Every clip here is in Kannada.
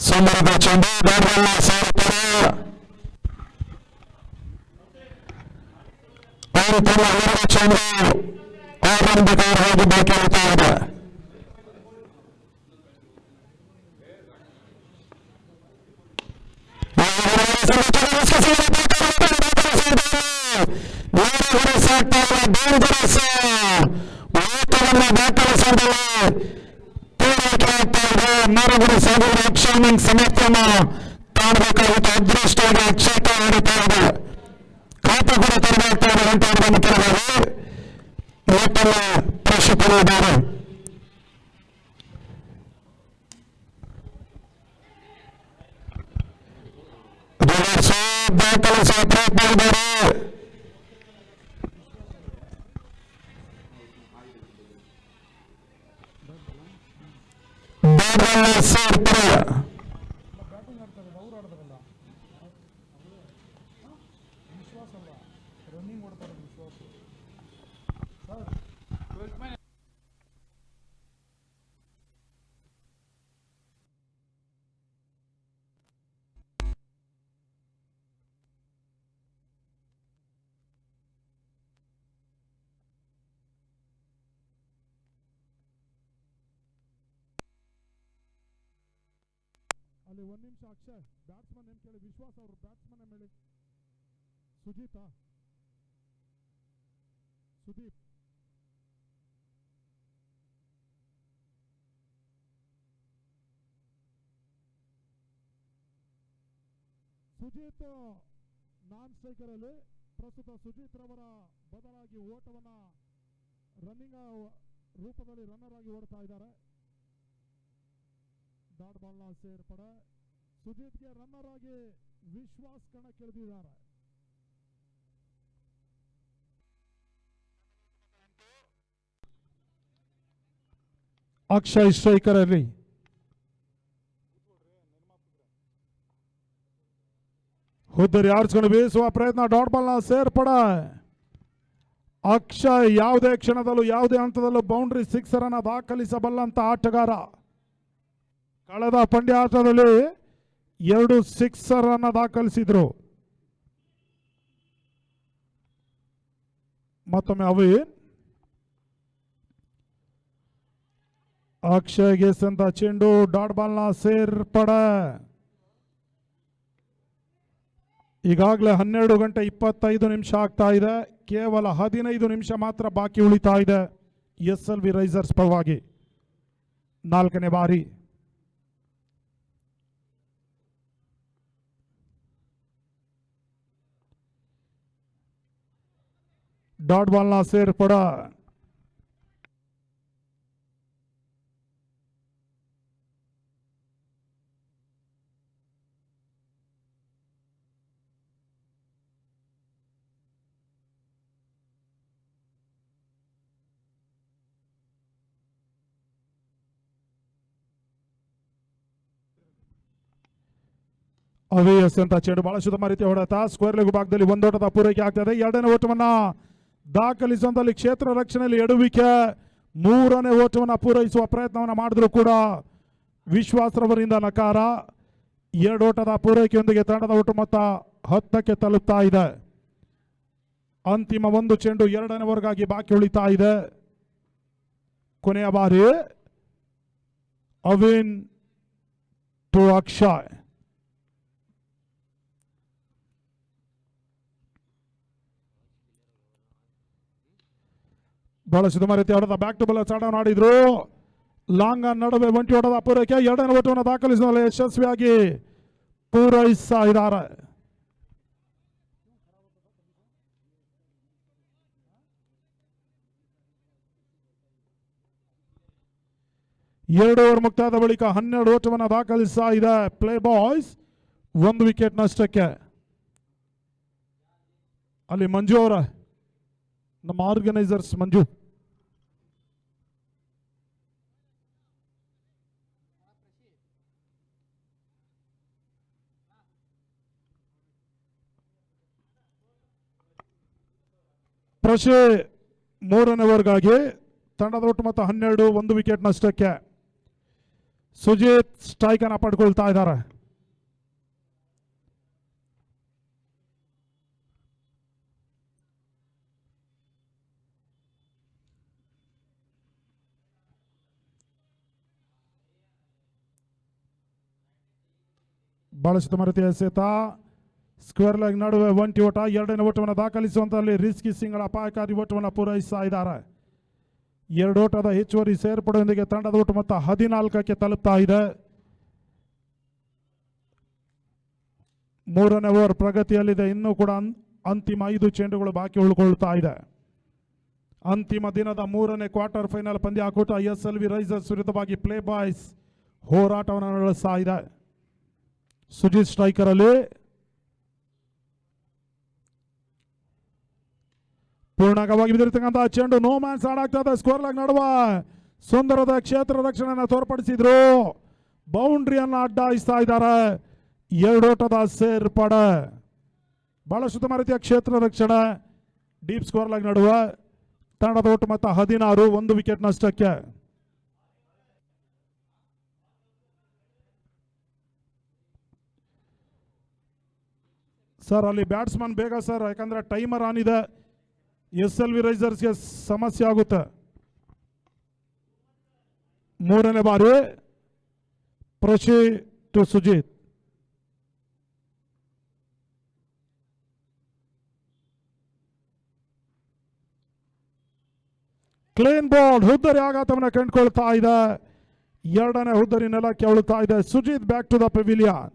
ಸಮರದ ಚೆಂಡು ಬ್ಯಾಟ್ಬಾಲ್ನ ಸೇರುತ್ತಾರೆ. ಅವರು ತಮ್ಮ ಹೊರಡ ಚೆಂಡು ಆರಂಭಿಕವಾಗಿ ಬಾಕಿ ಇರ್ತಾ ಇದೆ. ಸಮರ್ಥನ ಕಾಣಬೇಕಾಗುತ್ತೆ. ಅದೃಷ್ಟವಾಗಿ ಕ್ಷೇತ್ರ ನಡೀತಾ ಇದೆ. ಖಾತೆ ಕೂಡ ತೆರವಾಗ್ತಾ ಇದೆ. ಹೊಂಟಾಡವನ್ನು ಕೆಲವರು ಓಟನ್ನ ಪ್ರೇಕ್ಷಕರಿದ್ದಾರೆ. ದಾಖಲಿಸುವ ಪ್ರಯತ್ನ ಇದ್ದಾರೆ. ಸೇರ್ತಾರೆ. ಅಲ್ಲಿ ಒಂದು ನಿಮಿಷ ಅಕ್ಷಯ್ ಬ್ಯಾಟ್ಸ್ಮನ್ ನೇಮ್ ಕೇಳಿ. ವಿಶ್ವಾಸ್ ಅವರು ಬ್ಯಾಟ್ಸ್ಮನ್ ನೇಮ್ ಹೇಳಿ. ಸುದೀಪ್ ಸುಜಿತ್ ನಾನ್ ಸ್ಟ್ರೈಕರ್ ಅಲ್ಲಿ ಪ್ರಸ್ತುತ ಸುಜಿತ್ ರವರ ಬದಲಾಗಿ ಓಟವನ್ನ ರನ್ನಿಂಗ್ ರೂಪದಲ್ಲಿ ರನ್ನರ್ ಆಗಿ ಓಡ್ತಾ ಇದ್ದಾರೆ. ಡಾಟ್ ಬಾಲ್ ನ ಸೇರ್ಪಡೆ. ಸುಜಿತ್ಗೆ ರನ್ನರ್ ಆಗಿ ವಿಶ್ವಾಸ್ ಕಣಕ್ಕಿಳಿದಿದ್ದಾರೆ. ಅಕ್ಷಯ್ ಸ್ಟ್ರೈಕರ್ ಅಲ್ಲಿ ಹುದ್ದರಿ ಆರಿಸಿಕೊಂಡು ಬೀಸುವ ಪ್ರಯತ್ನ. ಡಾಟ್ ಬಾಲ್ ನ ಸೇರ್ಪಡೆ. ಅಕ್ಷಯ್ ಯಾವುದೇ ಕ್ಷಣದಲ್ಲೂ ಯಾವುದೇ ಹಂತದಲ್ಲೂ ಬೌಂಡ್ರಿ ಸಿಕ್ಸರ್ ಅನ್ನ ದಾಖಲಿಸಬಲ್ಲಂತ ಆಟಗಾರ. ಕಳೆದ ಪಂದ್ಯಾಟದಲ್ಲಿ 2 ಸಿಕ್ಸರ್ ಅನ್ನ ದಾಖಲಿಸಿದ್ರು. ಮತ್ತೊಮ್ಮೆ ಅವಿನ್. ಅಕ್ಷಯ್ಗೆ ಸಂತ ಚೆಂಡು. ಡಾಟ್ ಬಾಲ್ ನ ಸೇರ್ಪಡೆ. ಈಗಾಗಲೇ 12:25 ಆಗ್ತಾ ಇದೆ. ಕೇವಲ 15 ನಿಮಿಷ ಮಾತ್ರ ಬಾಕಿ ಉಳಿತಾ ಇದೆ SLV ರೈಸರ್ಸ್ ಪರವಾಗಿ 4ನೇ ಬಾರಿ. ಡಾಟ್ ಬಾಲ್ ನ ಸೇರ್ಪಡೆ. ಅವಿಎಸ್ ಅಂತ ಚೆಂಡು ಬಹಳ ಶುದ್ಧ ರೀತಿಯ ಹೊಡೆತ. ಸ್ಕ್ವೇರ್ ಲೆಗ್ ಭಾಗದಲ್ಲಿ ಒಂದೋಟದ ಪೂರೈಕೆ ಆಗ್ತದೆ. 2ನೇ ಓಟವನ್ನ ದಾಖಲಿಸುವಂತಲ್ಲಿ ಕ್ಷೇತ್ರ ರಕ್ಷಣೆಯಲ್ಲಿ ಎಡುವಿಕೆ. 3ನೇ ಓಟವನ್ನು ಪೂರೈಸುವ ಪ್ರಯತ್ನವನ್ನು ಮಾಡಿದ್ರು ಕೂಡ ವಿಶ್ವಾಸರವರಿಂದ ನಕಾರ. 2 ಓಟದ ಪೂರೈಕೆಯೊಂದಿಗೆ ತಂಡದ ಒಟ್ಟು ಮೊತ್ತ 10ಕ್ಕೆ ತಲುಪ್ತಾ ಇದೆ. ಅಂತಿಮ 1 ಚೆಂಡು 2ನೇ ಓವರ್ಗಾಗಿ ಬಾಕಿ ಉಳಿತಾ ಇದೆ. ಕೊನೆಯ ಬಾರಿ ಅವಿನ್ ಟು ಅಕ್ಷಯ್. ಬಹಳ ಸುಧಾಮ ರೀತಿ ಹೊಡೆದ. ಬ್ಯಾಕ್ ಟು ಬಾಲ್ ಚಾಡವನ್ನು ಆಡಿದ್ರು. ಲಾಂಗ್ ನಡುವೆ ಒಂಟಿ ಹೊಡೆದ ಪೂರೈಕೆ. 2ನೇ ಓಟವನ್ನು ದಾಖಲಿಸುವಲ್ಲಿ ಯಶಸ್ವಿಯಾಗಿ ಪೂರೈಸ್ತಾ ಇದ್ದಾರೆ. ಎರಡು ಓವರ್ ಮುಕ್ತಾಯದ ಬಳಿಕ 12 ಓಟವನ್ನು ದಾಖಲಿಸ್ತಾ ಇದೆ ಪ್ಲೇ ಬಾಯ್ಸ್. 1 ವಿಕೆಟ್ ನಷ್ಟಕ್ಕೆ. ಅಲ್ಲಿ ಮಂಜು ಅವರ ನಮ್ಮ ಆರ್ಗನೈಸರ್ಸ್ ಮಂಜು ಪ್ರಶಿ 3ನೇ ಓವರ್ಗಾಗಿ ತಂಡದ ಒಟ್ಟು ಮೊತ್ತ 12, 1 ವಿಕೆಟ್ ನಷ್ಟಕ್ಕೆ. ಸುಜಿತ್ ಸ್ಟ್ರೈಕ್ ಅನ್ನು ಪಡ್ಕೊಳ್ತಾ ಇದ್ದಾರೆ. ಬಹಳ ಮರತಿ ಎಸೆತ ಸ್ಕ್ವೇರ್ ಲೆಗ್ ನಡುವೆ ಒಂಟಿ ಓಟ. 2ನೇ ಓಟವನ್ನು ದಾಖಲಿಸುವಂತಲ್ಲಿ ರಿಸ್ಕಿ ಸಿಂಗ್ಗಳ ಅಪಾಯಕಾರಿ ಓಟವನ್ನು ಪೂರೈಸ್ತಾ ಇದ್ದಾರೆ. 2 ಓಟದ ಹೆಚ್ಚುವರಿ ಸೇರ್ಪಡೆಯೊಂದಿಗೆ ತಂಡದ ಒಟ್ಟು ಮೊತ್ತ 14ಕ್ಕೆ ತಲುಪ್ತಾ ಇದೆ. 3ನೇ ಓವರ್ ಪ್ರಗತಿಯಲ್ಲಿದೆ. ಇನ್ನೂ ಕೂಡ ಅಂತಿಮ 5 ಚೆಂಡುಗಳು ಬಾಕಿ ಉಳ್ಕೊಳ್ತಾ ಇದೆ. ಅಂತಿಮ ದಿನದ 3ನೇ ಕ್ವಾರ್ಟರ್ ಫೈನಲ್ ಪಂದ್ಯಾಕೂಟ SLV ರೈಸರ್ಸ್ ವಿರುದ್ಧವಾಗಿ ಪ್ಲೇ ಬಾಯ್ಸ್ ಹೋರಾಟವನ್ನು ನಡೆಸ್ತಾ ಇದೆ. ಸುಜಿತ್ ಸ್ಟ್ರೈಕರ್ ಅಲ್ಲಿ ಪೂರ್ಣವಾಗಿ ಬಿದ್ದಿರತಕ್ಕಂತಹ ಚೆಂಡು ನೋ ಮ್ಯಾನ್ಸ್ ಆಡಾಗ್ತಾ ಇದೆ. ಸ್ಕೋರ್ ಲೆಗ್ ನಡುವ ಸುಂದರದ ಕ್ಷೇತ್ರ ರಕ್ಷಣೆಯನ್ನು ತೋರ್ಪಡಿಸಿದ್ರು. ಬೌಂಡ್ರಿಯನ್ನು ಅಡ್ಡಾಯಿಸ್ತಾ ಇದ್ದಾರೆ. 2 ಓಟದ ಸೇರ್ಪಡೆ. ಬಹಳ ಉತ್ತಮ ರೀತಿಯ ಕ್ಷೇತ್ರ ರಕ್ಷಣೆ. ಡೀಪ್ ಸ್ಕೋರ್ ಲೆಗ್ ನಡುವ ತಂಡದ ಒಟ್ಟು ಮೊತ್ತ 16, 1 ವಿಕೆಟ್ ನಷ್ಟಕ್ಕೆ. ಸರ್ ಅಲ್ಲಿ ಬ್ಯಾಟ್ಸ್ಮನ್ ಬೇಗ ಸರ್, ಯಾಕಂದ್ರೆ ಟೈಮರ್ ಆನ್ ಇದೆ. SLV ರೈಸರ್ಸ್ಗೆ ಸಮಸ್ಯೆ ಆಗುತ್ತೆ. 3ನೇ ಬಾರಿ Prashi to Sujith. Clean ball. ಹುದ್ದರಿ ಆಘಾತವನ್ನು ಕಂಡುಕೊಳ್ತಾ ಇದೆ. 2ನೇ ಹುದ್ದರಿ ನೆಲಕ್ಕೆ ಉಳುತ್ತಾ ಇದೆ. Sujith back to the pavilion.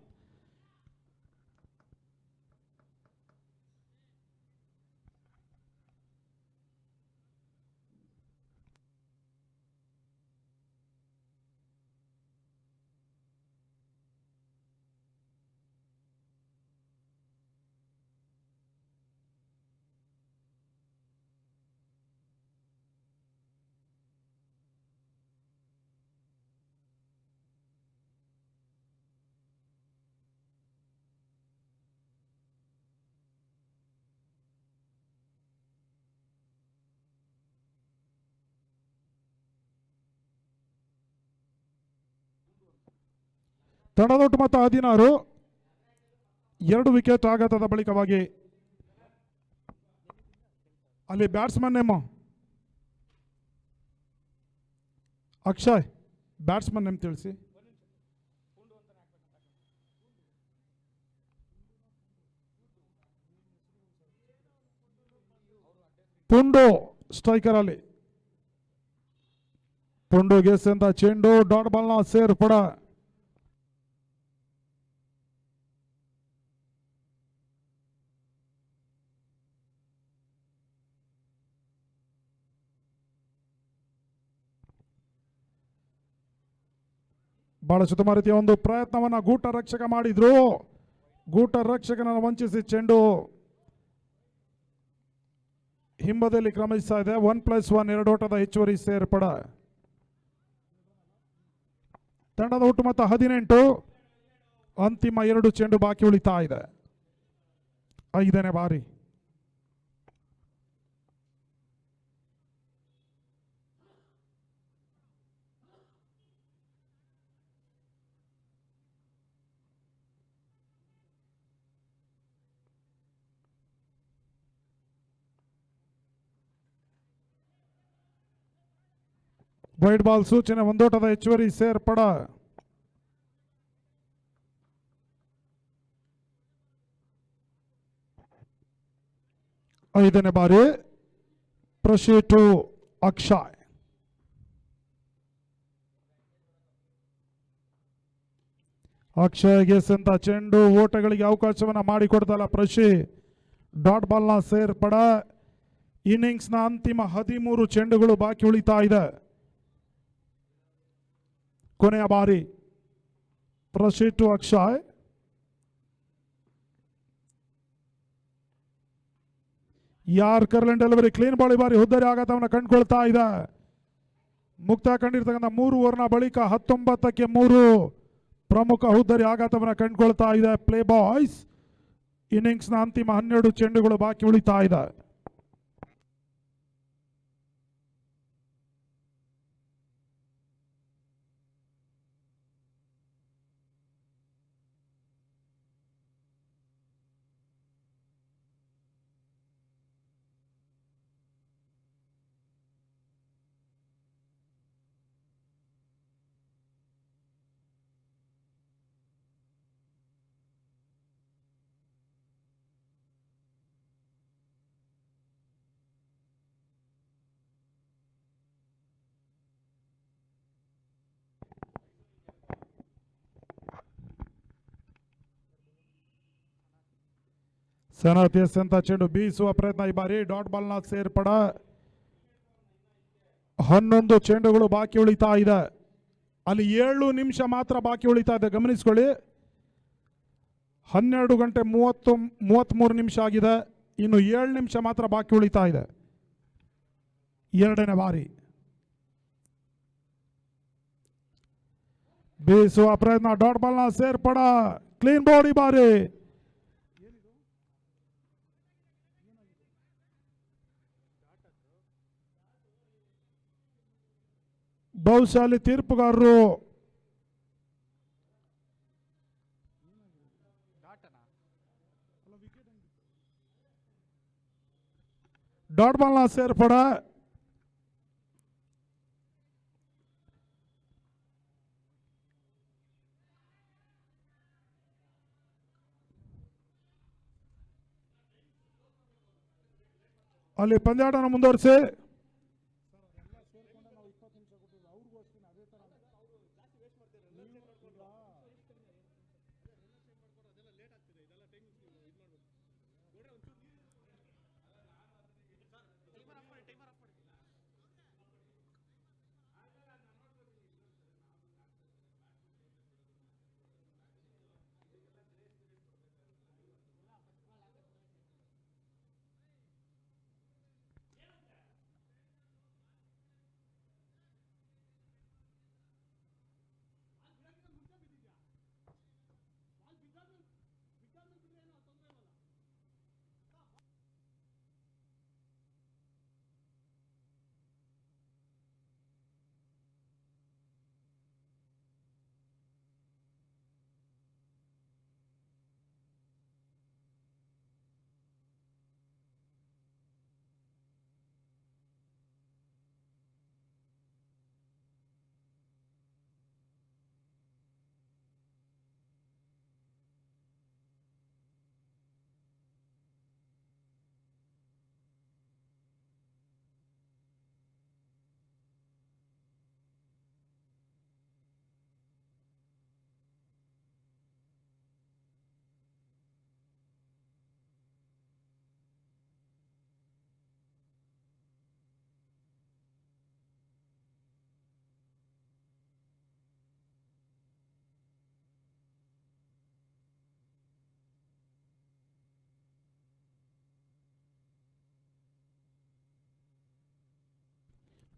ತಂಡದ ಒಟ್ಟು ಮೊತ್ತ 16, 2 ವಿಕೆಟ್ ಆಘಾತದ ಬಳಿಕವಾಗಿ ಅಲ್ಲಿ batsman name Akshay. Batsman name ತಿಳಿಸಿ. ಪುಂಡು ಸ್ಟ್ರೈಕರ್ ಅಲ್ಲಿ. ಪುಂಡು ಗೆಸೆಂತ ಚೆಂಡು ಡಾಟ್ ಬಾಲ್ನ ಸೇರ್ಪಡ. ಬಹಳ ಉತ್ತಮ ರೀತಿಯ ಒಂದು ಪ್ರಯತ್ನವನ್ನ ಗೂಟ ರಕ್ಷಕ ಮಾಡಿದ್ರು. ಗೂಟ ರಕ್ಷಕನನ್ನು ವಂಚಿಸಿ ಚೆಂಡು ಹಿಂಬದಿಯಲ್ಲಿ ಕ್ರಮಿಸ್ತಾ ಇದೆ. 1+1, 2 ಓಟದ ಹೆಚ್ಚುವರಿ ಸೇರ್ಪಡ. ತಂಡದ ಒಟ್ಟು ಮೊತ್ತ 18, ಅಂತಿಮ 2 ಚೆಂಡು ಬಾಕಿ ಉಳಿತಾ ಇದೆ. 5ನೇ ಬಾರಿ. ವೈಡ್ ಬಾಲ್ ಸೂಚನೆ. 1 ಓಟದ ಹೆಚ್ಚುವರಿ ಸೇರ್ಪಡ. ಐದನೇ ಬಾರಿ ಪ್ರಶಿ ಟು ಅಕ್ಷಯ್. ಅಕ್ಷಯ್ಗೆ ಸಂತ ಚೆಂಡು ಓಟಗಳಿಗೆ ಅವಕಾಶವನ್ನ ಮಾಡಿಕೊಡ್ತಲ್ಲ ಪ್ರಶಿ. ಡಾಟ್ ಬಾಲ್ನ ಸೇರ್ಪಡ. ಇನ್ನಿಂಗ್ಸ್ನ ಅಂತಿಮ 13 ಚೆಂಡುಗಳು ಬಾಕಿ ಉಳಿತಾ ಇದೆ. ಕೊನೆಯ ಬಾರಿ Prashi to Akshay. Yorker length delivery clean ball. ಬಾರಿ ಹುದ್ದರಿ ಆಘಾತವನ್ನು ಕಂಡುಕೊಳ್ತಾ ಇದೆ. ಮುಕ್ತ ಕಂಡಿರ್ತಕ್ಕಂಥ 3 ಓವರ್ನ ಬಳಿಕ 19ಕ್ಕೆ 3 ಪ್ರಮುಖ ಹುದ್ದರಿ ಆಘಾತವನ್ನು ಕಂಡುಕೊಳ್ತಾ ಇದೆ ಪ್ಲೇ ಬಾಯ್ಸ್. ಇನ್ನಿಂಗ್ಸ್ನ ಅಂತಿಮ 12 ಚೆಂಡುಗಳು ಬಾಕಿ ಉಳಿತಾ ಇದೆ. ಸನತ್ ಎಸ್ ಅಂತ ಚೆಂಡು ಬೀಸುವ ಪ್ರಯತ್ನ ಈ ಬಾರಿ ಡಾಟ್ ಬಾಲ್ನ ಸೇರ್ಪಡ. 11 ಚೆಂಡುಗಳು ಬಾಕಿ ಉಳಿತಾ ಇದೆ. ಅಲ್ಲಿ 7 ನಿಮಿಷ ಮಾತ್ರ ಬಾಕಿ ಉಳಿತಾ ಇದೆ, ಗಮನಿಸ್ಕೊಳ್ಳಿ. 12 ಗಂಟೆ 33 ನಿಮಿಷ ಆಗಿದೆ, ಇನ್ನು 7 ನಿಮಿಷ ಮಾತ್ರ ಬಾಕಿ ಉಳಿತಾ ಇದೆ. ಎರಡನೇ ಬಾರಿ ಬೀಸುವ ಪ್ರಯತ್ನ, ಡಾಟ್ ಬಾಲ್ನ ಸೇರ್ಪಡ, ಕ್ಲೀನ್ ಬೋರ್ಡ್ ಈ ಬಾರಿ. ಬಹುಶಃ ಅಲ್ಲಿ ತೀರ್ಪುಗಾರರು ಡಾಟ್ ಬಾಲ್ನ ಸೇರ್ಪಡ. ಅಲ್ಲಿ ಪಂದ್ಯಾಟನ ಮುಂದುವರಿಸಿ.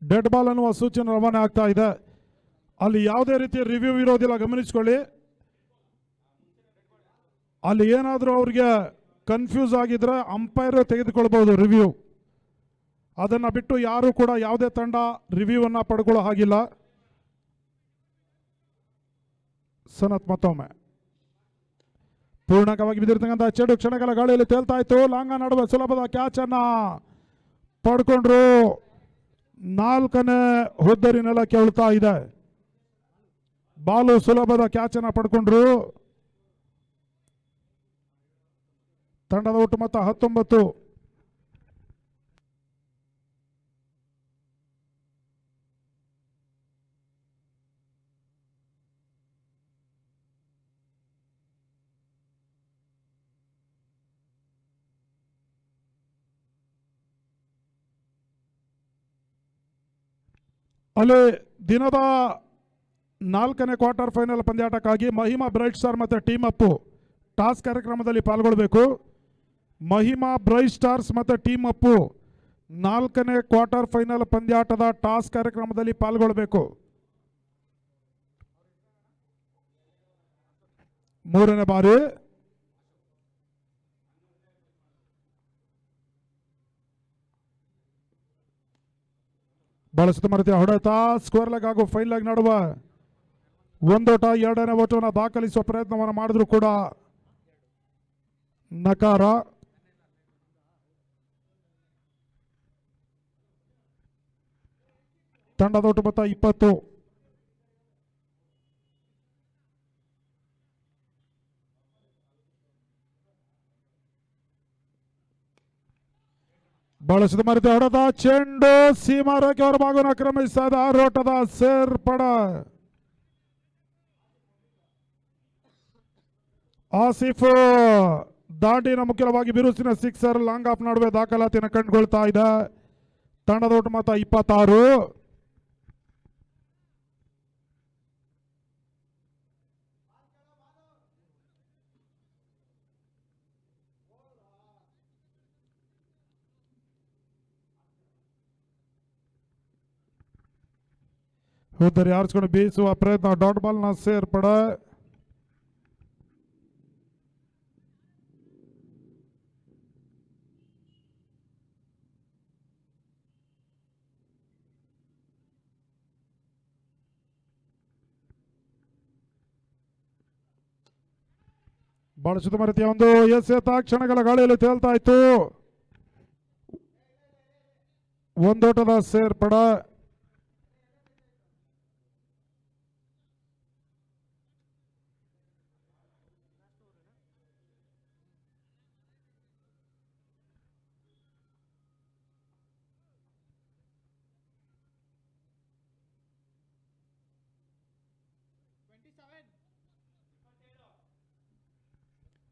ಡೆಡ್ ಬಾಲ್ ಅನ್ನುವ ಸೂಚನೆ ರವಾನೆ ಆಗ್ತಾ ಇದೆ. ಅಲ್ಲಿ ಯಾವುದೇ ರೀತಿಯ ರಿವ್ಯೂ ಇರೋದಿಲ್ಲ, ಗಮನಿಸ್ಕೊಳ್ಳಿ. ಅಲ್ಲಿ ಏನಾದರೂ ಅವ್ರಿಗೆ ಕನ್ಫ್ಯೂಸ್ ಆಗಿದ್ರೆ ಅಂಪೈರ್ ತೆಗೆದುಕೊಳ್ಬಹುದು ರಿವ್ಯೂ. ಅದನ್ನು ಬಿಟ್ಟು ಯಾರು ಕೂಡ ಯಾವುದೇ ತಂಡ ರಿವ್ಯೂವನ್ನು ಪಡ್ಕೊಳ್ಳೋ ಹಾಗಿಲ್ಲ. ಸನತ್ ಮತ್ತೊಮ್ಮೆ ಪೂರ್ಣಕವಾಗಿ ಬಿದ್ದಿರ್ತಕ್ಕಂಥ ಚೆಂಡು ಕ್ಷಣಗಳ ಗಾಳಿಯಲ್ಲಿ ತೇಲ್ತಾ ಇತ್ತು. ಲಾಂಗ ನಡುವೆ ಸುಲಭದ ಕ್ಯಾಚ್ ಅನ್ನ ಪಡ್ಕೊಂಡ್ರು. 4ನೇ ಹುದ್ದರಿ ನೆಲಕ್ಕೆ ಉಳ್ತಾ ಇದೆ. ಬಾಲು ಸುಲಭದ ಕ್ಯಾಚ್ ಅನ್ನ ಪಡ್ಕೊಂಡ್ರು. ತಂಡದ ಒಟ್ಟು ಮೊತ್ತ 19. ಅಲ್ಲಿ ದಿನದ 4ನೇ ಕ್ವಾರ್ಟರ್ ಫೈನಲ್ ಪಂದ್ಯಾಟಕ್ಕಾಗಿ ಮಹಿಮಾ ಬ್ರೈಟ್ ಸ್ಟಾರ್ ಮತ್ತು ಟೀಮ್ ಅಪ್ ಟಾಸ್ ಕಾರ್ಯಕ್ರಮದಲ್ಲಿ ಪಾಲ್ಗೊಳ್ಳಬೇಕು. ಮಹಿಮಾ ಬ್ರೈಟ್ ಸ್ಟಾರ್ಸ್ ಮತ್ತು ಟೀಮ್ ಅಪ್ 4ನೇ ಕ್ವಾರ್ಟರ್ ಫೈನಲ್ ಪಂದ್ಯಾಟದ ಟಾಸ್ ಕಾರ್ಯಕ್ರಮದಲ್ಲಿ ಪಾಲ್ಗೊಳ್ಳಬೇಕು. 3ನೇ ಬಾರಿ ಬಳಸಿದ ಮರತಿಯ ಹೊಡೆತ, ಸ್ಕ್ವೇರ್ ಲೆಗ್ ಹಾಗೂ ಫೈನ್ ಲೆಗ್ ನಡುವೆ ಒಂದೋಟ 2ನೇ ಓಟವನ್ನು ದಾಖಲಿಸುವ ಪ್ರಯತ್ನವನ್ನು ಮಾಡಿದ್ರು ಕೂಡ ನಕಾರ. ತಂಡದ ಒಟ್ಟು ಮೊತ್ತ 20. ಬಳಸಿದ ಮರಿದ ಹೊಡೆದ ಚೆಂಡು ಸೀಮಾರಕ್ಕೆ ಅವರ ಭಾಗವನ್ನು ಆಕ್ರಮಿಸ್ತಾ ಇದೆ. 6 ಓಟದ ಸೇರ್ಪಡ. ಆಸಿಫ್ ದಾಂಡಿನ ಮುಖ್ಯವಾಗಿ ಬಿರುಸಿನ ಸಿಕ್ಸರ್ ಲಾಂಗ್ ಆಫ್ ನಡುವೆ ದಾಖಲಾತಿಯನ್ನು ಕಂಡುಕೊಳ್ತಾ ಇದೆ. ತಂಡದ ಒಟ್ಟು ಮೊತ್ತ 26. ಉದ್ದರಿ ಆರಿಸಿಕೊಂಡು ಬೀಸುವ ಪ್ರಯತ್ನ, ಡಾಟ್ ಬಾಲ್ ನ ಸೇರ್ಪಡೆ. ಬಹಳ ಸುತ್ತಮರಿತಿಯ ಒಂದು ಎಸೆತ ಕ್ಷಣಗಳ ಗಾಳಿಯಲ್ಲಿ ತೇಲ್ತಾ ಇತ್ತು. ಒಂದೋಟದ ಸೇರ್ಪಡೆ.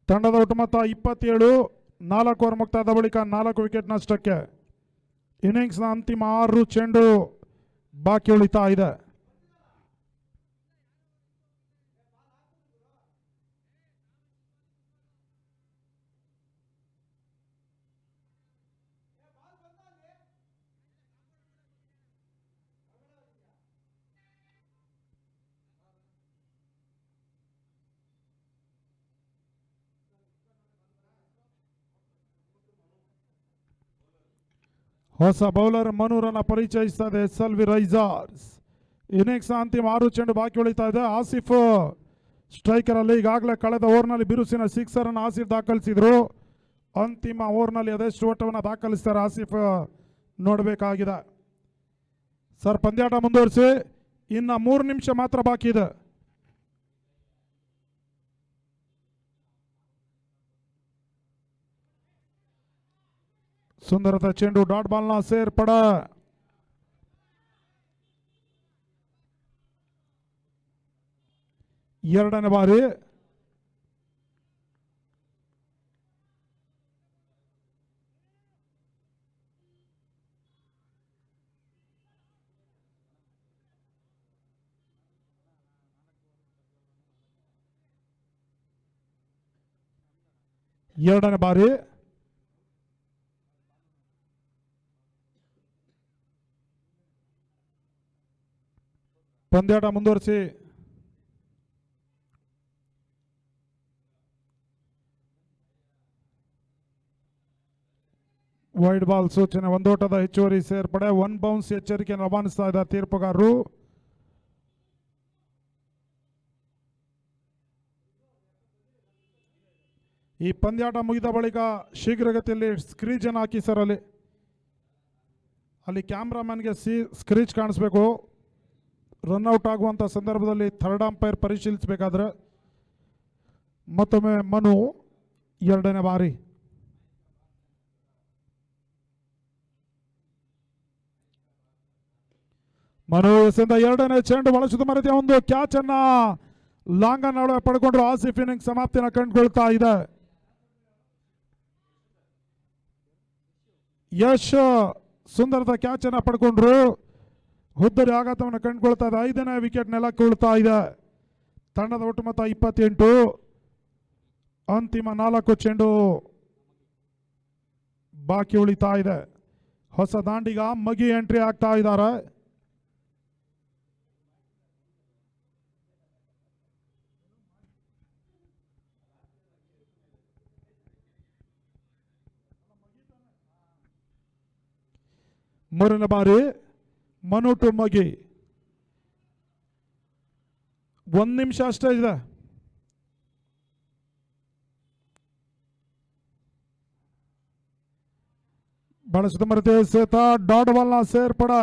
ತಂಡದ ಒಟ್ಟು ಮೊತ್ತ 27. 4 ಓವರ್ ಮುಕ್ತಾಯದ ಬಳಿಕ 4 ವಿಕೆಟ್ ನಷ್ಟಕ್ಕೆ ಇನ್ನಿಂಗ್ಸ್ನ ಅಂತಿಮ 6 ಚೆಂಡು ಬಾಕಿ ಉಳಿತಾ ಇದೆ. ಹೊಸ ಬೌಲರ್ ಮನೂರನ್ನ ಪರಿಚಯಿಸ್ತಾ ಇದೆ SLV ರೈಸರ್ಸ್. ಇನ್ನಿಂಗ್ಸ್ ಅಂತಿಮ 6 ಚೆಂಡು ಬಾಕಿ ಉಳಿತಾ ಇದೆ. ಆಸಿಫ್ ಸ್ಟ್ರೈಕರ್ ಅಲ್ಲಿ ಈಗಾಗಲೇ ಕಳೆದ ಓವರ್ನಲ್ಲಿ ಬಿರುಸಿನ ಸಿಕ್ಸರ್ ಅನ್ನು ಆಸಿಫ್ ದಾಖಲಿಸಿದ್ರು. ಅಂತಿಮ ಓವರ್ನಲ್ಲಿ ಅದೆಷ್ಟು ಓಟವನ್ನು ದಾಖಲಿಸ್ತಾರೆ ಆಸಿಫ್ ನೋಡಬೇಕಾಗಿದೆ. ಸರ್ ಪಂದ್ಯಾಟ ಮುಂದುವರಿಸಿ, ಇನ್ನ 3 ನಿಮಿಷ ಮಾತ್ರ ಬಾಕಿ ಇದೆ. ಸುಂದರದ ಚೆಂಡು, ಡಾಟ್ ಬಾಲ್ ನ ಸೇರ್ಪಡೆ. ಎರಡನೇ ಬಾರಿ ಪಂದ್ಯಾಟ ಮುಂದುವರಿಸಿ. ವೈಡ್ ಬಾಲ್ ಸೂಚನೆ, ಒಂದೋಟದ ಹೆಚ್ಚುವರಿ ಸೇರ್ಪಡೆ. 1 ಬೌನ್ಸ್ ಎಚ್ಚರಿಕೆಯನ್ನು ರವಾನಿಸ್ತಾ ಇದ್ದಾರೆ ತೀರ್ಪುಗಾರರು. ಈ ಪಂದ್ಯಾಟ ಮುಗಿದ ಬಳಿಕ ಶೀಘ್ರಗತಿಯಲ್ಲಿ ಸ್ಕ್ರೀಜ್ ಅನ್ನು ಹಾಕಿ ಸರ್. ಅಲ್ಲಿ ಕ್ಯಾಮ್ರಾಮನ್ಗೆ ಸ್ಕ್ರೀಜ್ ಕಾಣಿಸ್ಬೇಕು. ರನ್ಔಟ್ ಆಗುವಂಥ ಸಂದರ್ಭದಲ್ಲಿ ಥರ್ಡ್ ಅಂಪೈರ್ ಪರಿಶೀಲಿಸಬೇಕಾದ್ರೆ. ಮತ್ತೊಮ್ಮೆ ಮನು ಎರಡನೇ ಬಾರಿ. ಮನು ಎಸೆದ ಎರಡನೇ ಚೆಂಡು ಬಹಳ ಸುತ್ತಮರಿತಿಯ ಒಂದು ಕ್ಯಾಚ್ ಅನ್ನ ಲಾಂಗ್ ನಡುವೆ ಪಡ್ಕೊಂಡ್ರು. ಆಸಿಫ್ ಇನ್ನಿಂಗ್ಸ್ ಸಮಾಪ್ತಿಯನ್ನು ಕಂಡುಕೊಳ್ತಾ ಇದೆ. ಯಶ್ ಸುಂದರದ ಕ್ಯಾಚ್ ಅನ್ನ ಪಡ್ಕೊಂಡ್ರು. ಹುದ್ದರಿ ಆಘಾತವನ್ನು ಕಂಡುಕೊಳ್ತಾ ಇದೆ. 5ನೇ ವಿಕೆಟ್ ನೆಲಕ್ಕೆ ಉಳ್ತಾ ಇದೆ. ತಂಡದ ಒಟ್ಟು ಮೊತ್ತ 28. ಅಂತಿಮ 4 ಚೆಂಡು ಬಾಕಿ ಉಳಿತಾ ಇದೆ. ಹೊಸ ದಾಂಡಿಗ ಮಗಿ ಎಂಟ್ರಿ ಆಗ್ತಾ ಇದ್ದಾರೆ. ಮೂರನೇ ಬಾರಿ ಮನು ಟು ಮಗಿ. 1 ನಿಮಿಷ ಅಷ್ಟೇ ಇದೆ. ಬಹಳ ಸುತ್ತಮರಿತೆ ಸೇತ, ಡಾಟ್ ಬಾಲ್ ನ ಸೇರ್ಪಡೆ.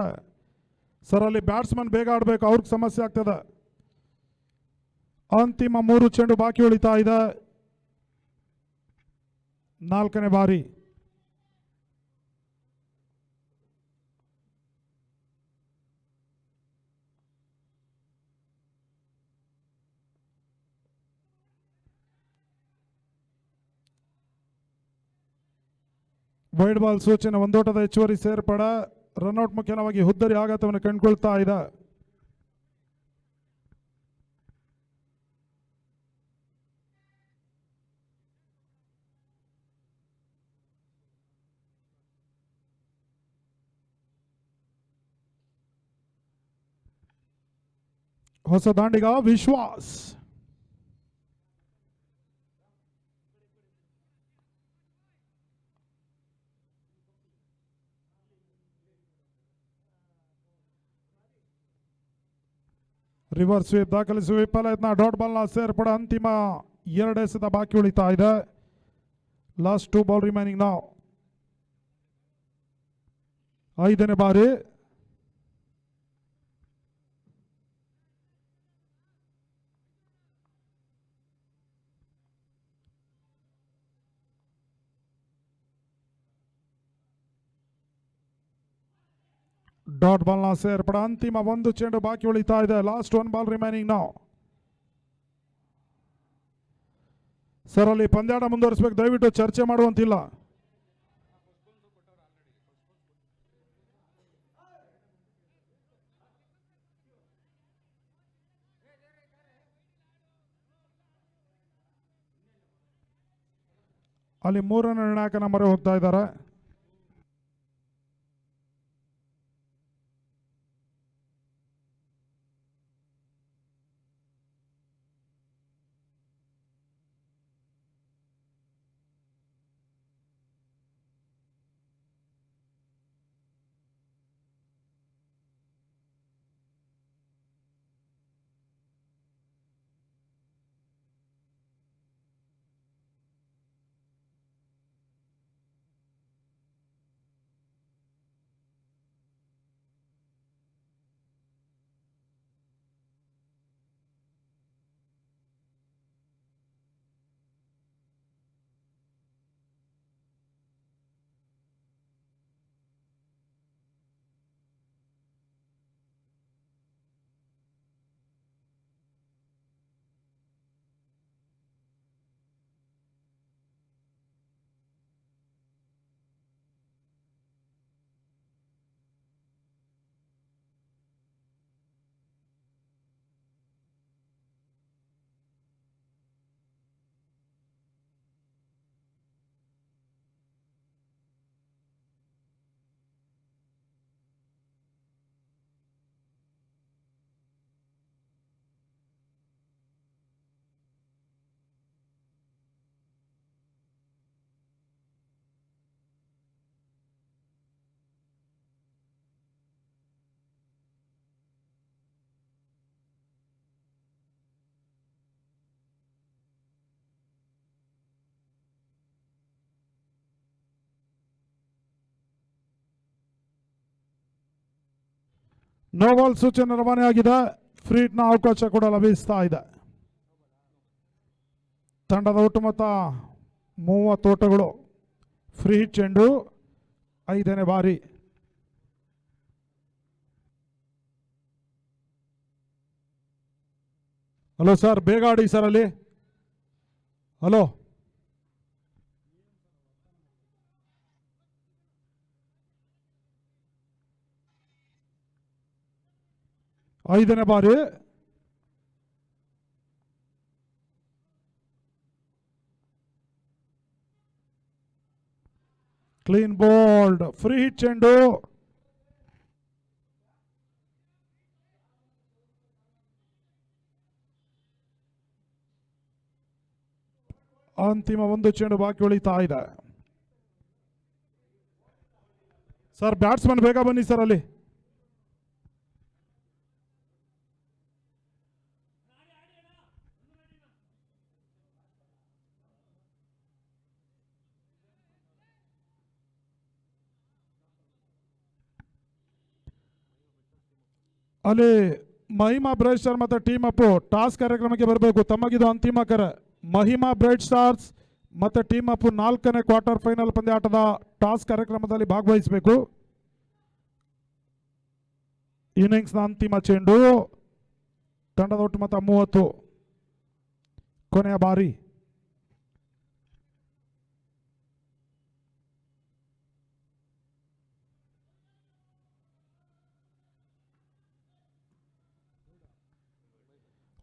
ಸರ್ ಅಲ್ಲಿ ಬ್ಯಾಟ್ಸ್ಮನ್ ಬೇಗ ಆಡಬೇಕು, ಅವ್ರಿಗೆ ಸಮಸ್ಯೆ ಆಗ್ತದೆ. ಅಂತಿಮ 3 ಚೆಂಡು ಬಾಕಿ ಉಳಿತಾ ಇದೆ. 4ನೇ ಬಾರಿ. ವೈಡ್ ಬಾಲ್ ಸೂಚನೆ, ಒಂದೋಟದ ಹೆಚ್ಚುವರಿ ಸೇರ್ಪಡೆ. ರನ್ಔಟ್ ಮುಖ್ಯವಾಗಿ ಹುದ್ದರಿ ಆಘಾತವನ್ನು ಕಂಡುಕೊಳ್ತಾ ಇದೆ. ಹೊಸ ದಾಂಡಿಗ ವಿಶ್ವಾಸ್. ರಿವರ್ಸ್ ಸ್ವೀಪ್ ದಾಖಲಿಸುವ ವಿಫಲ ಯತ್ನ. ಡಾಟ್ ಬಾಲ್ನ ಸೇರ್ಪಡೆ. ಅಂತಿಮ 2 ಎಸೆತ ಬಾಕಿ ಉಳಿತಾ ಇದೆ. ಲಾಸ್ಟ್ 2 ಬಾಲ್ ರಿಮೈನಿಂಗ್ ನಾವು. 5ನೇ ಬಾರಿ. ಡಾಟ್ ಬಾಲ್ನ ಸೇರ್ಪಡೆ. ಅಂತಿಮ 1 ಚೆಂಡು ಬಾಕಿ ಉಳಿತಾ ಇದೆ. ಲಾಸ್ಟ್ 1 ಬಾಲ್ ರಿಮೈನಿಂಗ್ ನಾವು. ಸರ್ ಅಲ್ಲಿ ಪಂದ್ಯಾಟ ಮುಂದುವರಿಸಬೇಕು, ದಯವಿಟ್ಟು ಚರ್ಚೆ ಮಾಡುವಂತಿಲ್ಲ. ಅಲ್ಲಿ 3ನೇ ನಿರ್ಣಾಯಕ ನಂಬರ್ ಹೋಗ್ತಾ ಇದ್ದಾರೆ. ನೋ ಬಾಲ್ ಸೂಚನೆ ರವಾನೆಯಾಗಿದೆ. ಫ್ರೀಟ್ನ ಅವಕಾಶ ಕೂಡ ಲಭಿಸ್ತಾ ಇದೆ. ತಂಡದ ಒಟ್ಟು ಮೊತ್ತ 30 ಓಟಗಳು. ಫ್ರೀ ಹಿಟ್ ಚೆಂಡು 5ನೇ ಬಾರಿ. ಹಲೋ ಸರ್, ಬೇಗ ಆಡಿ ಸರ್ ಅಲ್ಲಿ. ಹಲೋ, ಐದನೇ ಬಾರಿ. Clean bold. ಫ್ರೀ ಹಿಟ್ ಚೆಂಡು. ಅಂತಿಮ 1 ಚೆಂಡು ಬಾಕಿ ಉಳಿತಾ ಇದೆ. ಸರ್ ಬ್ಯಾಟ್ಸ್ಮನ್ ಬೇಗ ಬನ್ನಿ ಸರ್ ಅಲ್ಲಿ. ಅಲ್ಲಿ ಮಹಿಮಾ ಬ್ರೈಟ್ ಸ್ಟಾರ್ ಮತ್ತು ಟೀಮ್ ಅಪ್ ಟಾಸ್ ಕಾರ್ಯಕ್ರಮಕ್ಕೆ ಬರಬೇಕು. ತಮಗಿದು ಅಂತಿಮ ಕರೆ. ಮಹಿಮಾ ಬ್ರೈಟ್ ಸ್ಟಾರ್ಸ್ ಮತ್ತು ಟೀಮ್ ಅಪ್ 4ನೇ ಕ್ವಾರ್ಟರ್ ಫೈನಲ್ ಪಂದ್ಯಾಟದ ಟಾಸ್ ಕಾರ್ಯಕ್ರಮದಲ್ಲಿ ಭಾಗವಹಿಸಬೇಕು. ಇನ್ನಿಂಗ್ಸ್ನ ಅಂತಿಮ ಚೆಂಡು. ತಂಡದ ಒಟ್ಟು ಮೊತ್ತ 30. ಕೊನೆಯ ಬಾರಿ.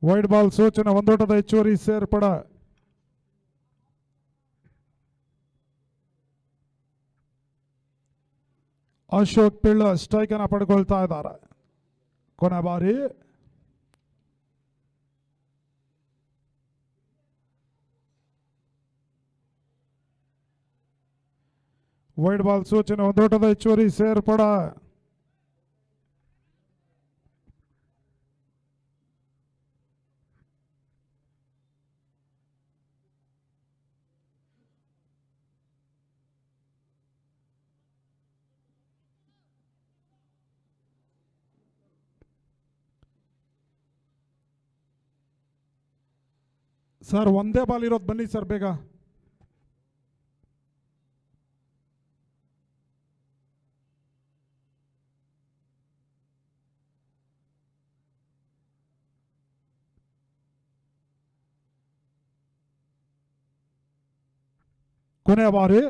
ವೈಡ್ ಬಾಲ್ ಸೂಚನೆ, ಒಂದೋಟದ ಹೆಚ್ಚುವರಿ ಸೇರ್ಪಡ. ಅಶೋಕ್ ಪಿಳ್ಳ ಸ್ಟ್ರೈಕ್ ಅನ್ನು ಪಡ್ಕೊಳ್ತಾ ಇದ್ದಾರೆ. ಕೊನೆ ಬಾರಿ ವೈಡ್ ಬಾಲ್ ಸೂಚನೆ, ಒಂದೋಟದ ಹೆಚ್ಚುವರಿ ಸೇರ್ಪಡ. ಸರ್ ಒಂದೇ ಬಾಲ್ ಇರೋದು, ಬನ್ನಿ ಸರ್ ಬೇಗ. ಕೊನೆಯ ಬಾರಿ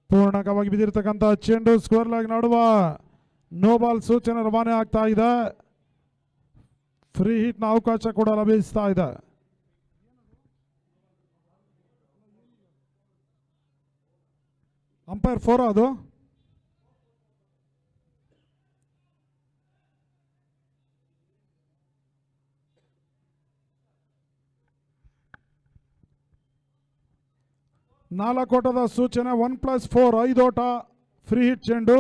ಪೂರ್ಣಕವಾಗಿ ಬಿದ್ದಿರ್ತಕ್ಕಂಥ ಚೆಂಡು ಸ್ಕ್ವೇರ್ ಲಾಗ್ ನಡುವ ನೋ ಬಾಲ್ ಸೂಚನೆ ರವಾನೆ ಆಗ್ತಾ ಇದೆ. ಫ್ರೀ ಹಿಟ್ ನ ಅವಕಾಶ ಕೂಡ ಲಭಿಸ್ತಾ ಇದೆ. ಅಂಪೈರ್ 4 ಅದು. ನಾಲ್ಕೋಟದ ಸೂಚನೆ, 1+4 5 ಓಟ, ಫ್ರೀ ಹಿಟ್ ಚೆಂಡು.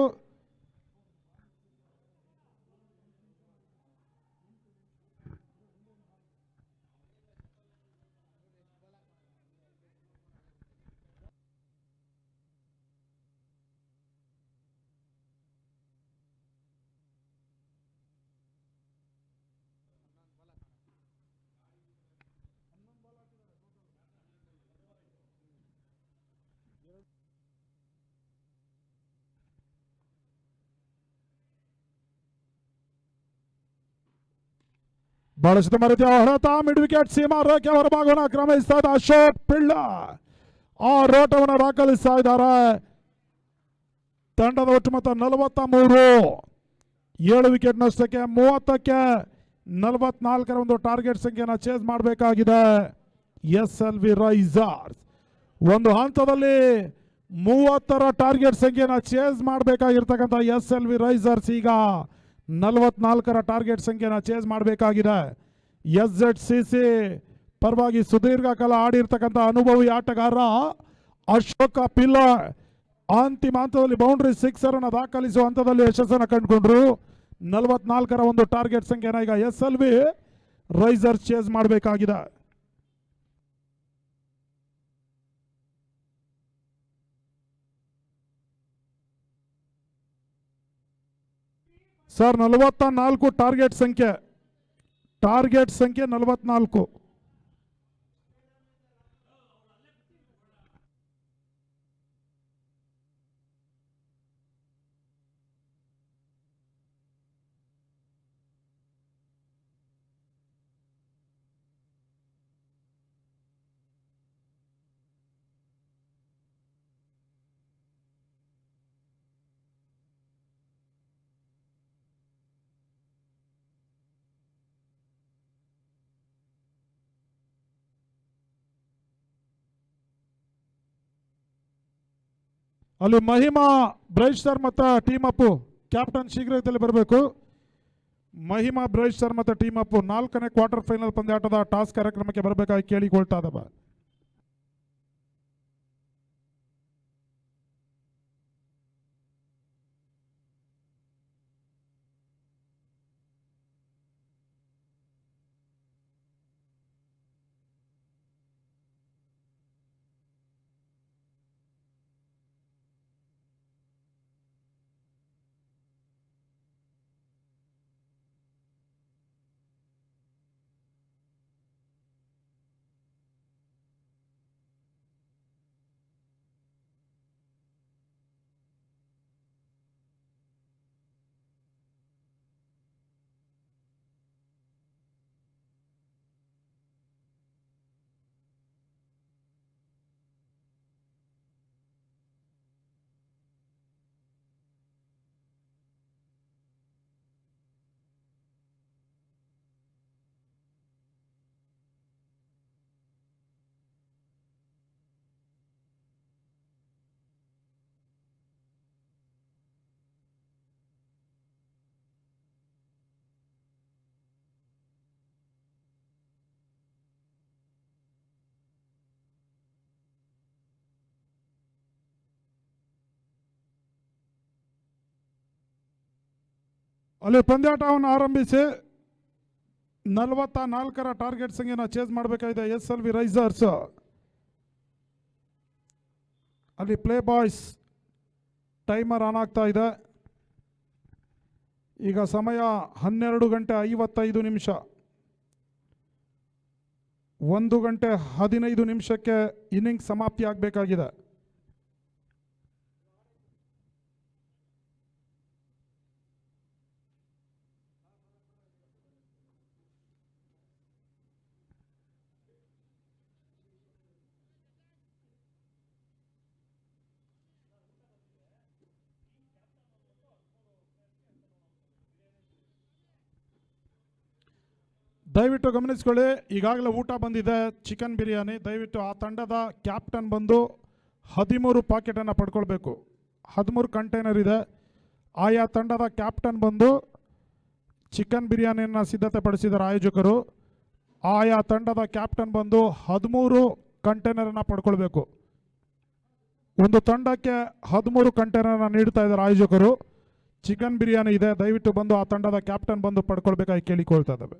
ಬಹಳಷ್ಟು ಮರೀತಿಯ ಹೊರತ ಮಿಡ್ ವಿಕೆಟ್ ಸೀಮಾ ರೇಖೆ ಹೊರಭಾಗವನ್ನು ಕ್ರಮಿಸ್ತಾ ಇದ್ದ ಅಶೋಕ್ ಪಿಳ್ಳ ಆ ರೋಟವನ್ನು ದಾಖಲಿಸ್ತಾ ಇದ್ದಾರೆ. ತಂಡದ ಒಟ್ಟು ಮೊತ್ತ 43, 7 ವಿಕೆಟ್ ನಷ್ಟಕ್ಕೆ 30ಕ್ಕೆ 44ರ ಒಂದು ಟಾರ್ಗೆಟ್ ಸಂಖ್ಯೆಯನ್ನು ಚೇಸ್ ಮಾಡಬೇಕಾಗಿದೆ SLV ರೈಸರ್ಸ್. ಒಂದು ಹಂತದಲ್ಲಿ 30ರ ಟಾರ್ಗೆಟ್ ಸಂಖ್ಯೆಯನ್ನು ಚೇಸ್ ಮಾಡಬೇಕಾಗಿರ್ತಕ್ಕಂಥ SLV ರೈಸರ್ಸ್ ಈಗ 44ರ ಟಾರ್ಗೆಟ್ ಸಂಖ್ಯೆಯನ್ನು ಚೇಸ್ ಮಾಡಬೇಕಾಗಿದೆ. SZCC ಪರವಾಗಿ ಸುದೀರ್ಘ ಕಾಲ ಆಡಿರ್ತಕ್ಕಂಥ ಅನುಭವಿ ಆಟಗಾರ ಅಶೋಕ ಪಿಲ್ಲ ಅಂತಿಮ ಹಂತದಲ್ಲಿ ಬೌಂಡ್ರಿ 6 ಅನ್ನು ದಾಖಲಿಸುವ ಹಂತದಲ್ಲಿ ಯಶಸ್ಸನ್ನು ಕಂಡುಕೊಂಡ್ರು. 44ರ ಒಂದು ಟಾರ್ಗೆಟ್ ಸಂಖ್ಯೆನ ಈಗ SLV ರೈಸರ್ಸ್ ಚೇಸ್ ಮಾಡಬೇಕಾಗಿದೆ. ಸರ್ 44 ಟಾರ್ಗೆಟ್ ಸಂಖ್ಯೆ 44. ಅಲ್ಲಿ ಮಹಿಮಾ ಬ್ರೈಟ್ ಸರ್ ಮತ್ತು ಟೀಮ್ ಅಪ್ ಕ್ಯಾಪ್ಟನ್ ಶೀಘ್ರದಲ್ಲಿ ಬರಬೇಕು. ಮಹಿಮಾ ಬ್ರೈಟ್ ಸರ್ ಮತ್ತು ಟೀಮ್ ಅಪ್ 4ನೇ ಕ್ವಾರ್ಟರ್ ಫೈನಲ್ ಪಂದ್ಯಾಟದ ಟಾಸ್ ಕಾರ್ಯಕ್ರಮಕ್ಕೆ ಬರಬೇಕಾಗಿ ಕೇಳಿಕೊಳ್ತಾ ಇದ್ದಾವೆ. ಅಲ್ಲಿ ಪಂದ್ಯಾಟವನ್ನು ಆರಂಭಿಸಿ 44ರ ಟಾರ್ಗೆಟ್ ಸಂಖ್ಯೆನ ಚೇಸ್ ಮಾಡಬೇಕಾಗಿದೆ SLV ರೈಸರ್ಸ್. ಅಲ್ಲಿ ಪ್ಲೇ ಬಾಯ್ಸ್ ಟೈಮರ್ ಆನ್ ಆಗ್ತಾ ಇದೆ. ಈಗ ಸಮಯ 12:55. 1:15 ಇನ್ನಿಂಗ್ಸ್ ಸಮಾಪ್ತಿ ಆಗಬೇಕಾಗಿದೆ. ದಯವಿಟ್ಟು ಗಮನಿಸ್ಕೊಳ್ಳಿ, ಈಗಾಗಲೇ ಊಟ ಬಂದಿದೆ, ಚಿಕನ್ ಬಿರಿಯಾನಿ. ದಯವಿಟ್ಟು ಆ ತಂಡದ ಕ್ಯಾಪ್ಟನ್ ಬಂದು 13 ಪಾಕೆಟನ್ನು ಪಡ್ಕೊಳ್ಬೇಕು. 13 ಕಂಟೈನರ್ ಇದೆ. ಆಯಾ ತಂಡದ ಕ್ಯಾಪ್ಟನ್ ಬಂದು ಚಿಕನ್ ಬಿರಿಯಾನಿಯನ್ನು ಸಿದ್ಧತೆ ಪಡಿಸಿದ್ದಾರೆ ಆಯೋಜಕರು. ಆಯಾ ತಂಡದ ಕ್ಯಾಪ್ಟನ್ ಬಂದು 13 ಕಂಟೈನರನ್ನು ಪಡ್ಕೊಳ್ಬೇಕು. ಒಂದು ತಂಡಕ್ಕೆ 13 ಕಂಟೈನರ್ನ ನೀಡ್ತಾ ಇದ್ದಾರೆ ಆಯೋಜಕರು. ಚಿಕನ್ ಬಿರಿಯಾನಿ ಇದೆ, ದಯವಿಟ್ಟು ಬಂದು ಆ ತಂಡದ ಕ್ಯಾಪ್ಟನ್ ಬಂದು ಪಡ್ಕೊಳ್ಬೇಕಾಗಿ ಕೇಳಿಕೊಳ್ತಾ ಇದ್ದಾವೆ.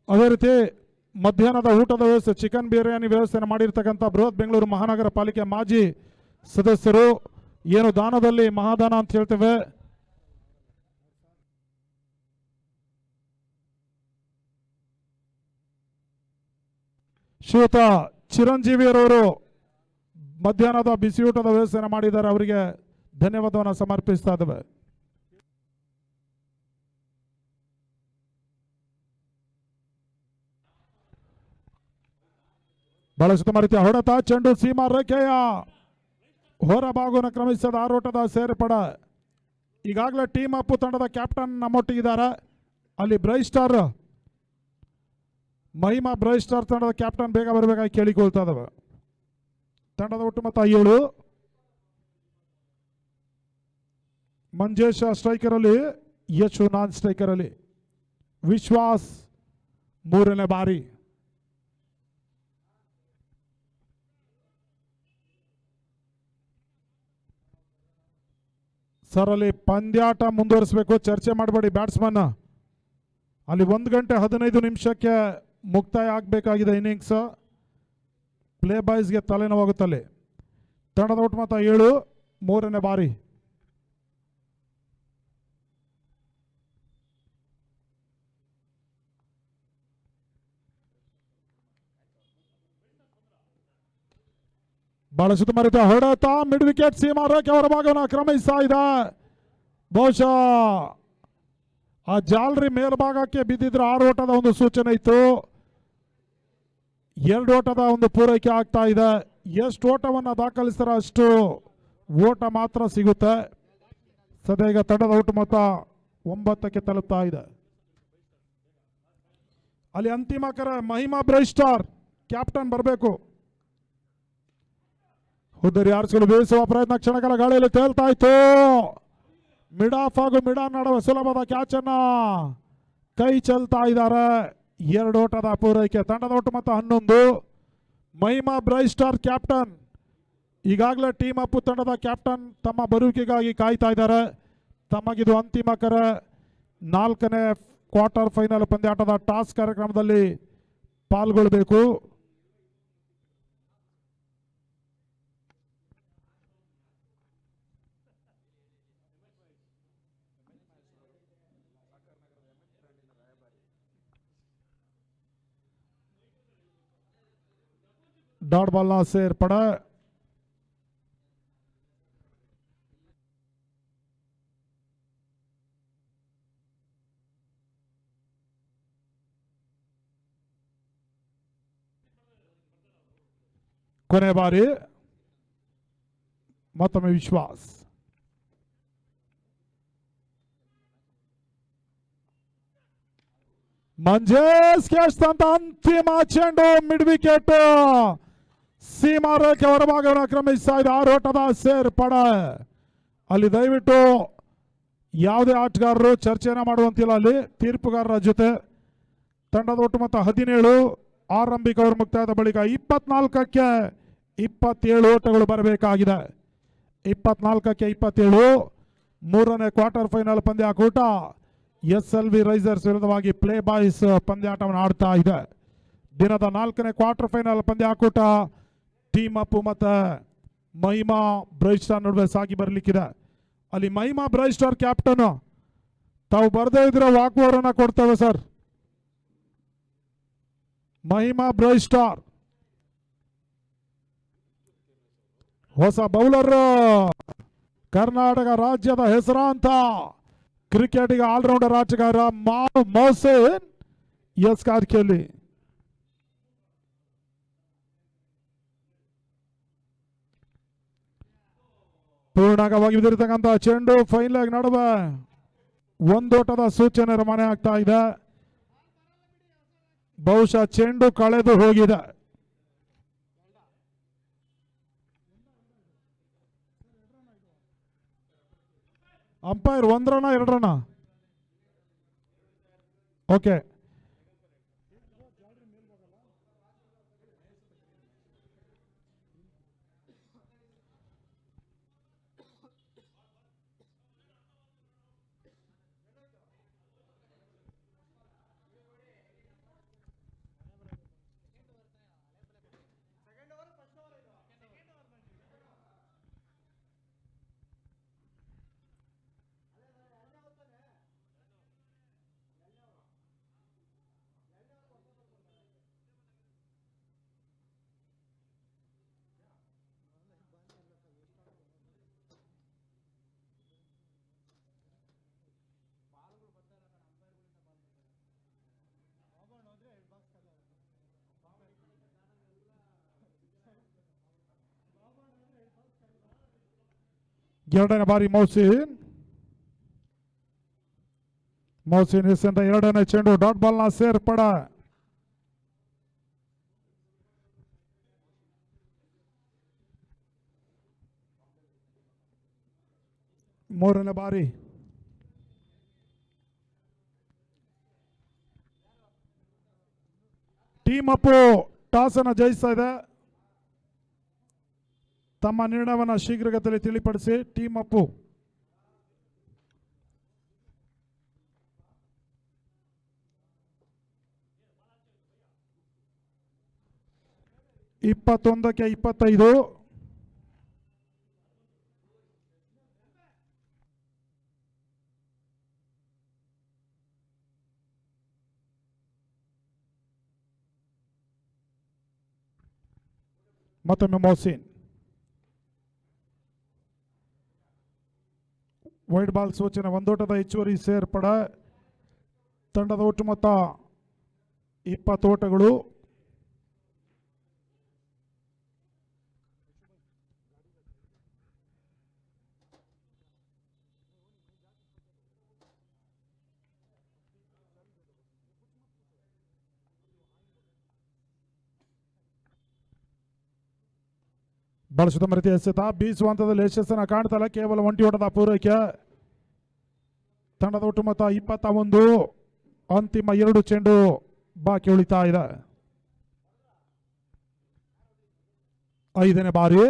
ಅದೇ ರೀತಿ ಮಧ್ಯಾಹ್ನದ ಊಟದ ವ್ಯವಸ್ಥೆ, ಚಿಕನ್ ಬಿರಿಯಾನಿ ವ್ಯವಸ್ಥೆಯನ್ನು ಮಾಡಿರ್ತಕ್ಕಂಥ ಬೃಹತ್ ಬೆಂಗಳೂರು ಮಹಾನಗರ ಪಾಲಿಕೆ ಮಾಜಿ ಸದಸ್ಯರು, ಏನು ದಾನದಲ್ಲಿ ಮಹಾದಾನ ಅಂತ ಹೇಳ್ತೇವೆ, ಶ್ರೀಯುತ ಚಿರಂಜೀವಿಯರವರು ಮಧ್ಯಾಹ್ನದ ಬಿಸಿ ಊಟದ ವ್ಯವಸ್ಥೆಯನ್ನು ಮಾಡಿದ್ದಾರೆ. ಅವರಿಗೆ ಧನ್ಯವಾದವನ್ನು ಸಮರ್ಪಿಸ್ತಾ ಇದ್ದೇವೆ. ಬಹಳ ಉತ್ತಮ ರೀತಿಯ ಹೊಡೆತ, ಚೆಂಡು ಸೀಮಾ ರೇಖೆಯ ಹೊರಭಾಗವನ್ನು ಕ್ರಮಿಸಿದ ಆರೋಟದ ಸೇರ್ಪಡೆ. ಈಗಾಗಲೇ ಟೀಮ್ ಅಪ್ ತಂಡದ ಕ್ಯಾಪ್ಟನ್ ನಮ್ಮೊಟ್ಟಿಗಿದ್ದಾರೆ. ಅಲ್ಲಿ bright star Mahima bright star ತಂಡದ ಕ್ಯಾಪ್ಟನ್ ಬೇಗ ಬರಬೇಕಾಗಿ ಕೇಳಿಕೊಳ್ತಾ ಇದ್ದಾವೆ. ತಂಡದ ಒಟ್ಟು ಮೊತ್ತ 7. ಮಂಜೇಶ ಸ್ಟ್ರೈಕರ್ ಅಲ್ಲಿ, ಯಶು ನಾನ್ ಸ್ಟ್ರೈಕರ್ ಅಲ್ಲಿ, ವಿಶ್ವಾಸ್ 3ನೇ ಬಾರಿ. ಸರ್ ಅಲ್ಲಿ ಪಂದ್ಯಾಟ ಮುಂದುವರಿಸಬೇಕು, ಚರ್ಚೆ ಮಾಡಬೇಡಿ ಬ್ಯಾಟ್ಸ್ಮನ್. ಅಲ್ಲಿ 1:15 ಮುಕ್ತಾಯ ಆಗಬೇಕಾಗಿದೆ ಇನ್ನಿಂಗ್ಸ್. ಪ್ಲೇ ಬಾಯ್ಸ್ಗೆ ತಲೆನೋವಾಗುತ್ತಲ್ಲಿ. ತಂಡದ ಒಟ್ಟು ಮೊತ್ತ 7, 3ನೇ ಬಾರಿ. ಬಹಳ ಸುತ್ತಮರಿತ ಹೊಡೆತ, ಮಿಡ್ ವಿಕೆಟ್ ಸೀಮಾ ರೇಖೆ ಹೊರಭಾಗವನ್ನು ಕ್ರಮಿಸ್ತಾ ಇದೆ. ಬಹುಶಃ ಆ ಜಾಲರಿ ಮೇಲ್ಭಾಗಕ್ಕೆ ಬಿದ್ದಿದ್ರೆ 6 ಓಟದ ಒಂದು ಸೂಚನೆ ಇತ್ತು. 2 ಓಟದ ಒಂದು ಪೂರೈಕೆ ಆಗ್ತಾ ಇದೆ. ಎಷ್ಟು ಓಟವನ್ನು ದಾಖಲಿಸ್ತಾರೋ ಅಷ್ಟು ಓಟ ಮಾತ್ರ ಸಿಗುತ್ತೆ. ಸದ್ಯ ಈಗ ತಂಡದ ಒಟ್ಟು ಮೊತ್ತ 9ಕ್ಕೆ ತಲುಪ್ತಾ ಇದೆ. ಅಲ್ಲಿ ಅಂತಿಮ ಕರೆ, ಮಹಿಮಾ ಬ್ರೈಟ್ ಸ್ಟಾರ್ ಕ್ಯಾಪ್ಟನ್ ಬರಬೇಕು. ಉದ್ದರಿ ಆರಿಸಲು ಬೀಸುವ ಪ್ರಯತ್ನ ಕ್ಷಣಗಳ ಗಾಳಿಯಲ್ಲಿ ತೇಲ್ತಾ ಇತ್ತು. ಮಿಡ್ ಆಫ್ ಹಾಗೂ ಮಿಡ್ ಆನ್ ನಡುವೆ ಸುಲಭದ ಕ್ಯಾಚ್ ಅನ್ನ ಕೈ ಚೆಲ್ತಾ ಇದ್ದಾರೆ. 2 ಓಟದ ಪೂರೈಕೆ. ತಂಡದ ಒಟ್ಟು ಮೊತ್ತ 11. Mahima bright star captain. ಈಗಾಗಲೇ ಟೀಮ್ ಅಪ್ ತಂಡದ ಕ್ಯಾಪ್ಟನ್ ತಮ್ಮ ಬರುವಿಕೆಗಾಗಿ ಕಾಯ್ತಾ ಇದ್ದಾರೆ. ತಮಗಿದು ಅಂತಿಮ ಕರೆ. 4ನೇ ಕ್ವಾರ್ಟರ್ ಫೈನಲ್ ಪಂದ್ಯಾಟದ ಟಾಸ್ ಕಾರ್ಯಕ್ರಮದಲ್ಲಿ ಪಾಲ್ಗೊಳ್ಳಬೇಕು. ಡಾಟ್ ಬಾಲ್ನ ಸೇರ್ಪಡೆ. ಕೊನೆ ಬಾರಿ ಮತ್ತೊಮ್ಮೆ ವಿಶ್ವಾಸ್. ಮಂಜೇಶ್ ಅಂತ ಅಂತಿಮ ಚೆಂಡು ಮಿಡ್ ವಿಕೆಟ್ ಸೀಮಾ ರೇಖೆ ಹೊರಭಾಗವನ್ನು ಆಕ್ರಮಿಸ್ತಾ ಇದೆ. ಆರೋಟದ ಸೇರ್ಪಡೆ. ಅಲ್ಲಿ ದಯವಿಟ್ಟು ಯಾವುದೇ ಆಟಗಾರರು ಚರ್ಚೆನ ಮಾಡುವಂತಿಲ್ಲ. ಅಲ್ಲಿ ತೀರ್ಪುಗಾರರ ಜೊತೆ ತಂಡದ ಒಟ್ಟು ಮೊತ್ತ 17. ಆರಂಭಿಕ ಓವರ್ ಮುಕ್ತಾಯದ ಬಳಿಕ 24ಕ್ಕೆ 27 ಓಟಗಳು ಬರಬೇಕಾಗಿದೆ. 24ಕ್ಕೆ 27. ಮೂರನೇ ಕ್ವಾರ್ಟರ್ ಫೈನಲ್ ಪಂದ್ಯಾಕೂಟ SLV ರೈಸರ್ಸ್ ವಿರುದ್ಧವಾಗಿ ಪ್ಲೇ ಬಾಯ್ಸ್ ಪಂದ್ಯಾಟವನ್ನು ಆಡ್ತಾ ಇದೆ. ದಿನದ 4ನೇ ಕ್ವಾರ್ಟರ್ ಫೈನಲ್ ಪಂದ್ಯಾಕೂಟ ಟೀಮ್ ಅಪ್ ಮತ್ತು ಮಹಿಮಾ ಬ್ರೈಟ್ ಸ್ಟಾರ್ ನಡುವೆ ಸಾಗಿ ಬರಲಿಕ್ಕಿದೆ. ಅಲ್ಲಿ ಮಹಿಮಾ ಬ್ರೈಟ್ ಸ್ಟಾರ್ ಕ್ಯಾಪ್ಟನ್ ತಾವು ಬರದೇ ಇದ್ರೆ ವಾಕ್ಓವರನ್ನ ಕೊಡ್ತೇವೆ ಸರ್. ಮಹಿಮಾ ಬ್ರೈಟ್ ಸ್ಟಾರ್ ಹೊಸ ಬೌಲರ್, ಕರ್ನಾಟಕ ರಾಜ್ಯದ ಹೆಸರಾಂತ ಕ್ರಿಕೆಟಿಗ ಆಲ್ರೌಂಡರ್ ಆಟಗಾರ ಮೊಹಸಿನ್ ಎಸ್ ಕಾರ್ಕೇಲಿ. ಪೂರ್ಣವಾಗಿ ಬಿದ್ದಿರತಕ್ಕಂಥ ಚೆಂಡು ಫೈನ್ ಲೆಗ್ ನಡುವೆ ಒಂದೋಟದ ಸೂಚನೆ ರವಾನೆ ಆಗ್ತಾ ಇದೆ. ಬಹುಶಃ ಚೆಂಡು ಕಳೆದು ಹೋಗಿದೆ. Umpire 1 run 2 run? ಓಕೆ. ಎರಡನೇ ಬಾರಿ ಮೌಸಿನ್ ಎಸೆದ ಎರಡನೇ ಚೆಂಡು ಡಾಟ್ ಬಾಲ್ ನ ಸೇರ್ಪಡೆ. ಮೂರನೇ ಬಾರಿ ಟೀಮ್ ಅಪ್ ಟಾಸ್ ಅನ್ನು ಜಯಿಸ್ತಾ ಇದೆ. ತಮ್ಮ ನಿರ್ಣಯವನ್ನು ಶೀಘ್ರಗತಿಯಲ್ಲಿ ತಿಳಿಪಡಿಸಿ. Team up 21ಕ್ಕೆ 25. ಮತ್ತೊಮ್ಮೆ ಮೊಹಸಿನ್ ವೈಡ್ ಬಾಲ್ ಸೂಚನೆ. ಒಂದೋಟದ ಹೆಚ್ಚುವರಿ ಸೇರ್ಪಡೆ. ತಂಡದ ಒಟ್ಟು ಮೊತ್ತ 20 ಓಟಗಳು. ಬಳಸಿದ ಮರಿತಿ ಎಸೆತ ಬೀಸುವಂತದಲ್ಲಿ ಯಶಸ್ಸನ್ನು ಕಾಣ್ತಲ್ಲ. ಕೇವಲ 1 ಓಟದ ಪೂರೈಕೆ. ತಂಡದ ಒಟ್ಟು ಮೊತ್ತ 21. ಅಂತಿಮ 2 ಚೆಂಡು ಬಾಕಿ ಉಳಿತಾ ಇದೆ. 5ನೇ ಬಾರಿ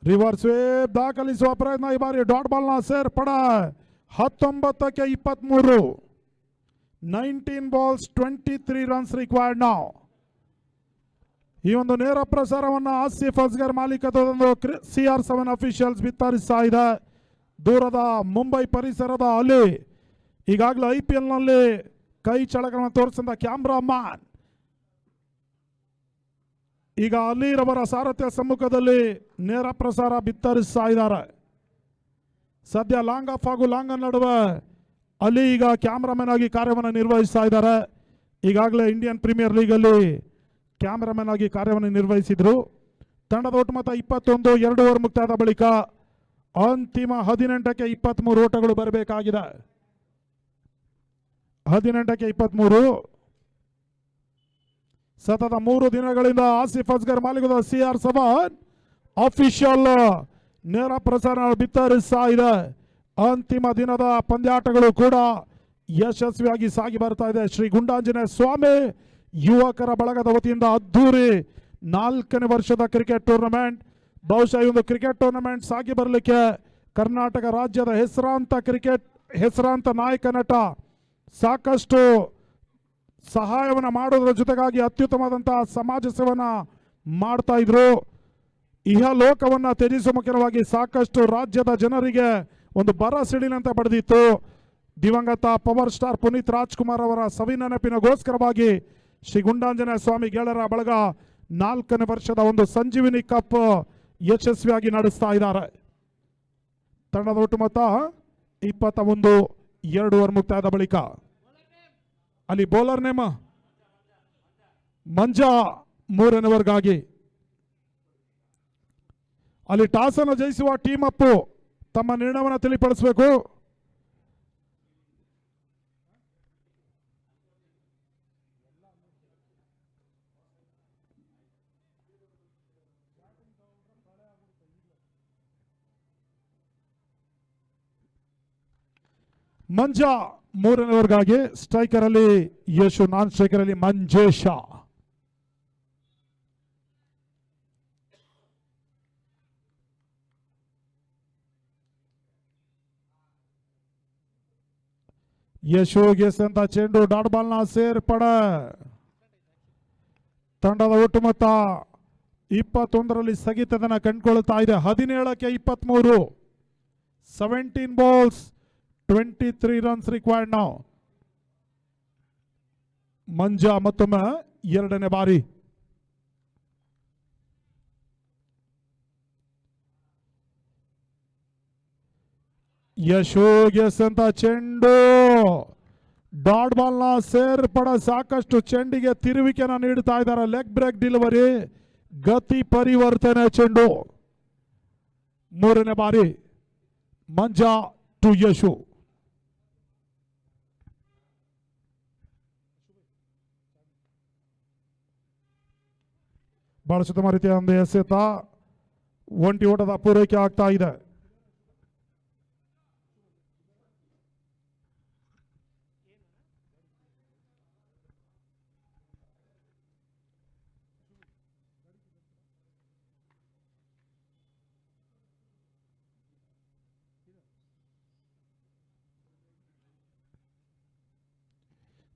ರಿವರ್ಸ್ ವೇವ್ ದಾಖಲಿಸುವ ಪ್ರಯತ್ನ. ಈ ಬಾರಿ ಡಾಟ್ ಬಾಲ್ ನ ಸೇರ್ಪಡೆ. 19ಕ್ಕೆ 23. 19 balls 23 runs required now. ಈ ಒಂದು ನೇರ ಪ್ರಸಾರವನ್ನು ಆಸಿಫ್ ಅಸ್ಗರ್ ಮಾಲೀಕತ್ವದ CR7 ಅಫಿಷಿಯಲ್ಸ್ ಬಿತ್ತರಿಸ್ತಾ ಇದೆ. ದೂರದ ಮುಂಬೈ ಪರಿಸರದ ಅಲ್ಲಿ ಈಗಾಗಲೇ IPL ನಲ್ಲಿ ಕೈ ಚಳಕವನ್ನು ತೋರಿಸಿದ ಕ್ಯಾಮ್ರಾಮ್ಯಾನ್ ಈಗ ಅಲ್ಲಿರವರ ಸಾರಥ್ಯ ಸಮ್ಮುಖದಲ್ಲಿ ನೇರ ಪ್ರಸಾರ ಬಿತ್ತರಿಸ್ತಾ ಇದ್ದಾರೆ. ಸದ್ಯ ಲಾಂಗ್ ಆಫ್ ಹಾಗೂ ಲಾಂಗ್ ನಡುವೆ ಅಲ್ಲಿ ಈಗ ಕ್ಯಾಮ್ರಾಮನ್ ಆಗಿ ಕಾರ್ಯವನ್ನು ನಿರ್ವಹಿಸ್ತಾ ಇದ್ದಾರೆ. ಈಗಾಗಲೇ ಇಂಡಿಯನ್ ಪ್ರೀಮಿಯರ್ ಲೀಗಲ್ಲಿ ಕ್ಯಾಮ್ರಾಮನ್ ಆಗಿ ಕಾರ್ಯವನ್ನು ನಿರ್ವಹಿಸಿದ್ರು. ತಂಡದ ಒಟ್ಟು ಮೊತ್ತ 21. 2 ಓವರ್ ಮುಕ್ತಾಯದ ಬಳಿಕ ಅಂತಿಮ 18ಕ್ಕೆ 23 ಓಟಗಳು ಬರಬೇಕಾಗಿದೆ. 18ಕ್ಕೆ 23. ಸತತ 3 ದಿನಗಳಿಂದ ಆಸಿಫ್ ಅಸ್ಗರ್ ಮಾಲಿಕದ CR7 ಅಫಿಷಿಯಲ್ ನೇರ ಪ್ರಸಾರ ಬಿತ್ತರಿಸ್ತಾ ಇದೆ. ಅಂತಿಮ ದಿನದ ಪಂದ್ಯಾಟಗಳು ಕೂಡ ಯಶಸ್ವಿಯಾಗಿ ಸಾಗಿ ಬರ್ತಾ ಇದೆ. ಶ್ರೀ ಗುಂಡಾಂಜನೇಯ ಸ್ವಾಮಿ ಯುವಕರ ಬಳಗದ ವತಿಯಿಂದ ಅದ್ದೂರಿ 4ನೇ ವರ್ಷದ ಕ್ರಿಕೆಟ್ ಟೂರ್ನಮೆಂಟ್. ಬಹುಶಃ ಈ ಒಂದು ಕ್ರಿಕೆಟ್ ಟೂರ್ನಮೆಂಟ್ ಸಾಗಿ ಬರಲಿಕ್ಕೆ ಕರ್ನಾಟಕ ರಾಜ್ಯದ ಹೆಸರಾಂತ ನಾಯಕ ನಟ ಸಾಕಷ್ಟು ಸಹಾಯವನ್ನು ಮಾಡೋದ್ರ ಜೊತೆಗಾಗಿ ಅತ್ಯುತ್ತಮವಾದಂತಹ ಸಮಾಜ ಸೇವನ ಮಾಡ್ತಾ ಇದ್ರು. ಇಹಲೋಕವನ್ನ ತ್ಯಜಿಸುವ ಮುಖ್ಯವಾಗಿ ಸಾಕಷ್ಟು ರಾಜ್ಯದ ಜನರಿಗೆ ಒಂದು ಬರ ಸಿಡಿಲಂತ ಬಡಿದಿತ್ತು. ದಿವಂಗತ ಪವರ್ ಸ್ಟಾರ್ ಪುನೀತ್ ರಾಜ್ಕುಮಾರ್ ಅವರ ಸವಿ ನೆನಪಿನಗೋಸ್ಕರವಾಗಿ ಶ್ರೀ ಗುಂಡಾಂಜನೇಯ ಸ್ವಾಮಿ ಗೆಳೆಯರ ಬಳಗ 4ನೇ ವರ್ಷದ ಒಂದು ಸಂಜೀವಿನಿ ಕಪ್ ಯಶಸ್ವಿಯಾಗಿ ನಡೆಸ್ತಾ ಇದ್ದಾರೆ. ತಂಡದ ಒಟ್ಟು ಮೊತ್ತ 21. 2 ಓವರ್ ಮುಕ್ತಾಯದ ಬಳಿಕ ಅಲ್ಲಿ ಬೌಲರ್ ನೇಮ ಮಂಜಾ 3ನೇ ಓವರ್ಗಾಗಿ. ಅಲ್ಲಿ ಟಾಸ್ ಅನ್ನು ಜಯಿಸುವ ಟೀಮ್ ಅಪ್ ತಮ್ಮ ನಿರ್ಣಯವನ್ನು ತಿಳಿಪಡಿಸಬೇಕು. ಮಂಜಾ 3ನೇ ಓವರ್ಗಾಗಿ. ಸ್ಟ್ರೈಕರ್ ಅಲ್ಲಿ ಯಶು, ನಾನ್ ಸ್ಟ್ರೈಕರ್ ಅಲ್ಲಿ ಮಂಜೇಶ. ಯಶೋಗೆ ಅಂತ ಚೆಂಡು ಡಾಟ್ ಬಾಲ್ ನ ಸೇರ್ಪಡೆ. ತಂಡದ ಒಟ್ಟು ಮೊತ್ತ 21ರಲ್ಲಿ ಸ್ಥಗಿತದನ್ನ ಕಂಡುಕೊಳ್ತಾ ಇದೆ. 17ಕ್ಕೆ 23. 17 balls 23 runs required now. Manja ಮತ್ತೊಮ್ಮೆ 2ನೇ ಬಾರಿ. ಯಶೋಗೆ ಅಂತ ಚೆಂಡು ಡಾಟ್ ಬಾಲ್ ನ ಸೇರ್ಪಡೆ. ಸಾಕಷ್ಟು ಚೆಂಡಿಗೆ ತಿರುವಿಕೆನ ನೀಡ್ತಾ ಇದ್ದಾರೆ. ಲೆಗ್ ಬ್ರೇಕ್ ಡೆಲಿವರಿ, ಗತಿ ಪರಿವರ್ತನೆ ಚೆಂಡು. 3ನೇ ಬಾರಿ ಮಂಜಾ ಟು ಯಶು. ಬಹಳ ಉತ್ತಮ ರೀತಿಯ ಒಂದು ಎಸೆತ, ಒಂಟಿ ಓಟದ ಪೂರೈಕೆ ಆಗ್ತಾ ಇದೆ.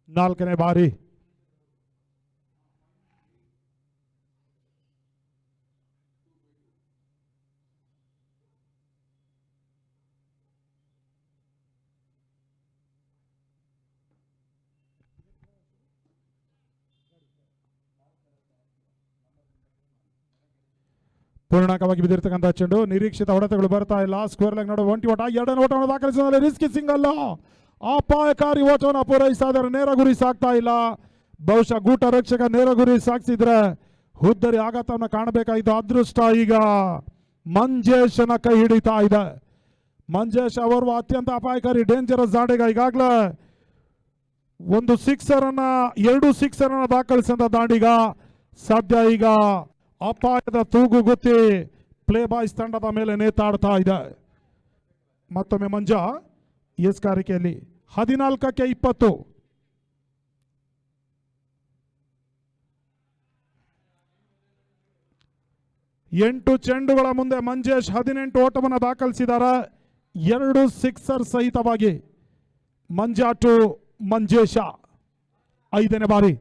ನಾಲ್ಕನೇ ಬಾರಿ ಪೂರ್ಣಾಂಕವಾಗಿ ಬಿದ್ದಿರ್ತಕ್ಕಂಥ ಚೆಂಡು. ನಿರೀಕ್ಷಿತ ಹೊಡೆತಗಳು ಬರ್ತಾ ಇಲ್ಲ. ಸ್ಕ್ವೇರ್ ಲೆಗ್ ನೋಡು, ಒಂಟಿ ಓಟ, 2ನೇ ಓಟವನ್ನು ದಾಖಲಿಸಿದರೆ ರಿಸ್ಕಿ ಸಿಂಗಲ್. ಅಪಾಯಕಾರಿ ಓಟವನ್ನು ಪೂರೈಸ್ತಾ ಇದ್ದಾರೆ. ನೇರ ಗುರಿ ಸಾಕ್ತಾ ಇಲ್ಲ. ಬಹುಶಃ ಗೂಟ ರಕ್ಷಕ ನೇರ ಗುರಿ ಸಾಗಿಸಿದ್ರೆ ಹುದ್ದರಿ ಆಘಾತವನ್ನು ಕಾಣಬೇಕಾಗಿತ್ತು. ಅದೃಷ್ಟ ಈಗ ಮಂಜೇಶನ ಕೈ ಹಿಡಿತಾ ಇದೆ. ಮಂಜೇಶ್ ಅವರು ಅತ್ಯಂತ ಅಪಾಯಕಾರಿ ಡೇಂಜರಸ್ ದಾಂಡಿಗ. ಈಗಾಗಲೇ ಒಂದು 2 ಸಿಕ್ಸರ್ ಅನ್ನ ದಾಖಲಿಸಿದ ದಾಂಡಿಗ ಸದ್ಯ ಈಗ ಅಪಾಯದ ತೂಗು ಗುತ್ತಿ ಪ್ಲೇ ಬಾಯ್ಸ್ ತಂಡದ ಮೇಲೆ ನೇತಾಡ್ತಾ ಇದೆ. ಮತ್ತೊಮ್ಮೆ ಮಂಜಾ ಎಸ್ಕಾರಿಕೆಯಲ್ಲಿ 14ಕ್ಕೆ 20. ಎಂಟು ಚೆಂಡುಗಳ ಮುಂದೆ ಮಂಜೇಶ್ 18 ಓಟವನ್ನು ದಾಖಲಿಸಿದ್ದಾರೆ. 2 ಸಿಕ್ಸರ್ ಸಹಿತವಾಗಿ. ಮಂಜಾ ಟು ಮಂಜೇಶ 5ನೇ ಬಾರಿ.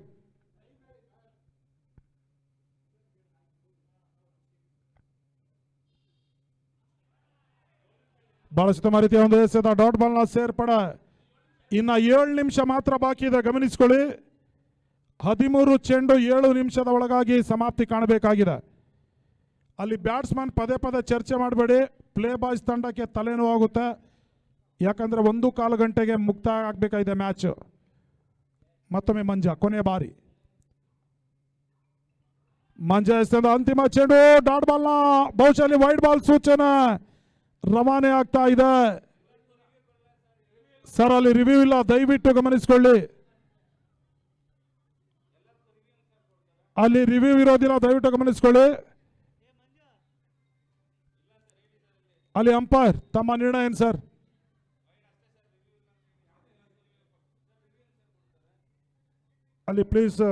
ಬಹಳ ಉತ್ತಮ ರೀತಿಯ ಒಂದು ಎಸೆತ, ಡಾಟ್ ಬಾಲ್ ನ ಸೇರ್ಪಡೆ. ಇನ್ನ 7 ನಿಮಿಷ ಮಾತ್ರ ಬಾಕಿ ಇದೆ, ಗಮನಿಸಿಕೊಳ್ಳಿ. 13 ಚೆಂಡು 7 ನಿಮಿಷದ ಒಳಗಾಗಿ ಸಮಾಪ್ತಿ ಕಾಣಬೇಕಾಗಿದೆ. ಅಲ್ಲಿ ಬ್ಯಾಟ್ಸ್ಮನ್ ಪದೇ ಪದೇ ಚರ್ಚೆ ಮಾಡಬೇಡಿ, ಪ್ಲೇ ಬಾಯ್ಸ್ ತಂಡಕ್ಕೆ ತಲೆನೋವಾಗುತ್ತೆ. ಯಾಕಂದ್ರೆ 1:15 ಗಂಟೆಗೆ ಮುಕ್ತಾಯ ಆಗಬೇಕಾಗಿದೆ ಮ್ಯಾಚ್. ಮತ್ತೊಮ್ಮೆ ಮಂಜ ಕೊನೆಯ ಬಾರಿ. ಮಂಜ ಎಸೆದ ಅಂತಿಮ ಚೆಂಡು ಡಾಟ್ ಬಾಲ್ ನ ಬಹುಶಃ ವೈಡ್ ಬಾಲ್ ಸೂಚನೆ ರವಾನೆ ಆಗ್ತಾ ಇದೆ. ಸರ್ ಅಲ್ಲಿ ರಿವ್ಯೂ ಇಲ್ಲ, ದಯವಿಟ್ಟು ಗಮನಿಸಿಕೊಳ್ಳಿ. ಅಲ್ಲಿ ರಿವ್ಯೂ ಇರೋದಿಲ್ಲ, ದಯವಿಟ್ಟು ಗಮನಿಸಿಕೊಳ್ಳಿ. ಅಲ್ಲಿ ಅಂಪೈರ್ ತಮ್ಮ ನಿರ್ಣಯ ಏನು ಸರ್? ಅಲ್ಲಿ ಪ್ಲೀಸ್.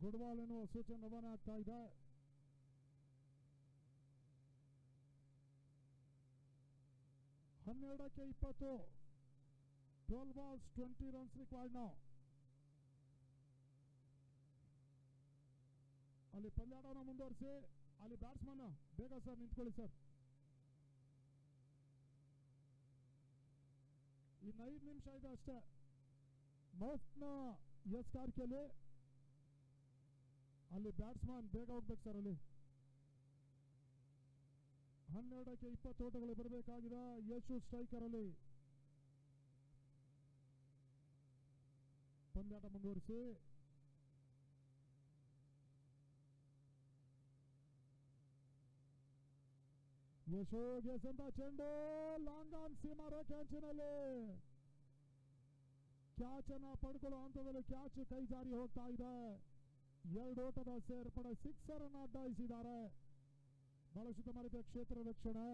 ಗುಡ್ ಬಾಲ್ ಎನ್ನುವ ಸೂಚನೆ ರವಾನೆ ಆಗ್ತಾ ಇದೆ. ಹನ್ನೆರಡಕ್ಕೆ 20. 12 balls 20 runs required now. ಅಲ್ಲಿ ಪಂದ್ಯಾಟವನ್ನು ಮುಂದುವರಿಸಿ. ಅಲ್ಲಿ ಬ್ಯಾಟ್ಸ್ಮನ್ ಬೇಗ ಸರ್ ನಿಂತ್ಕೊಳ್ಳಿ ಸರ್. ಇನ್ನು 5 ನಿಮಿಷ ಇದೆ ಅಷ್ಟೇ. ಮೌಸ್ನ ಎಸ್ ಕಾರ್ಕೆಯಲ್ಲಿ ಅಲ್ಲಿ ಬ್ಯಾಟ್ಸ್ಮನ್ ಬೇಗ ಹೋಗ್ಬೇಕು ಸರ್. ಅಲ್ಲಿ 12ಕ್ಕೆ 20 ಓಟಗಳು ಬರಬೇಕಾಗಿದೆ. ಯಶು ಸ್ಟ್ರೈಕರ್ ಅಲ್ಲಿ ಪಂದ್ಯಾಟ ಮುಂದುವರಿಸಿ. ಯಶು ಗೆಸಂತ ಚೆಂಡು ಲಾಂಗ್ ಆನ್ ಸೀಮಾ ರೇಖೆ ಅಂಚಿನಲ್ಲಿ ಕ್ಯಾಚ್ ಅನ್ನ ಪಡ್ಕೊಳ್ಳೋ ಹಂತದಲ್ಲಿ ಕ್ಯಾಚ್ ಕೈ ಜಾರಿ ಹೋಗ್ತಾ ಇದೆ. 2 ಓಟದ ಸೇರ್ಪಡೆ, ಸಿಕ್ಸರ್ ಅನ್ನು ಅಡ್ಡಾಯಿಸಿದ್ದಾರೆ. ಬಹಳ ಸುತ್ತಮರಿತ ಕ್ಷೇತ್ರ ರಕ್ಷಣೆ.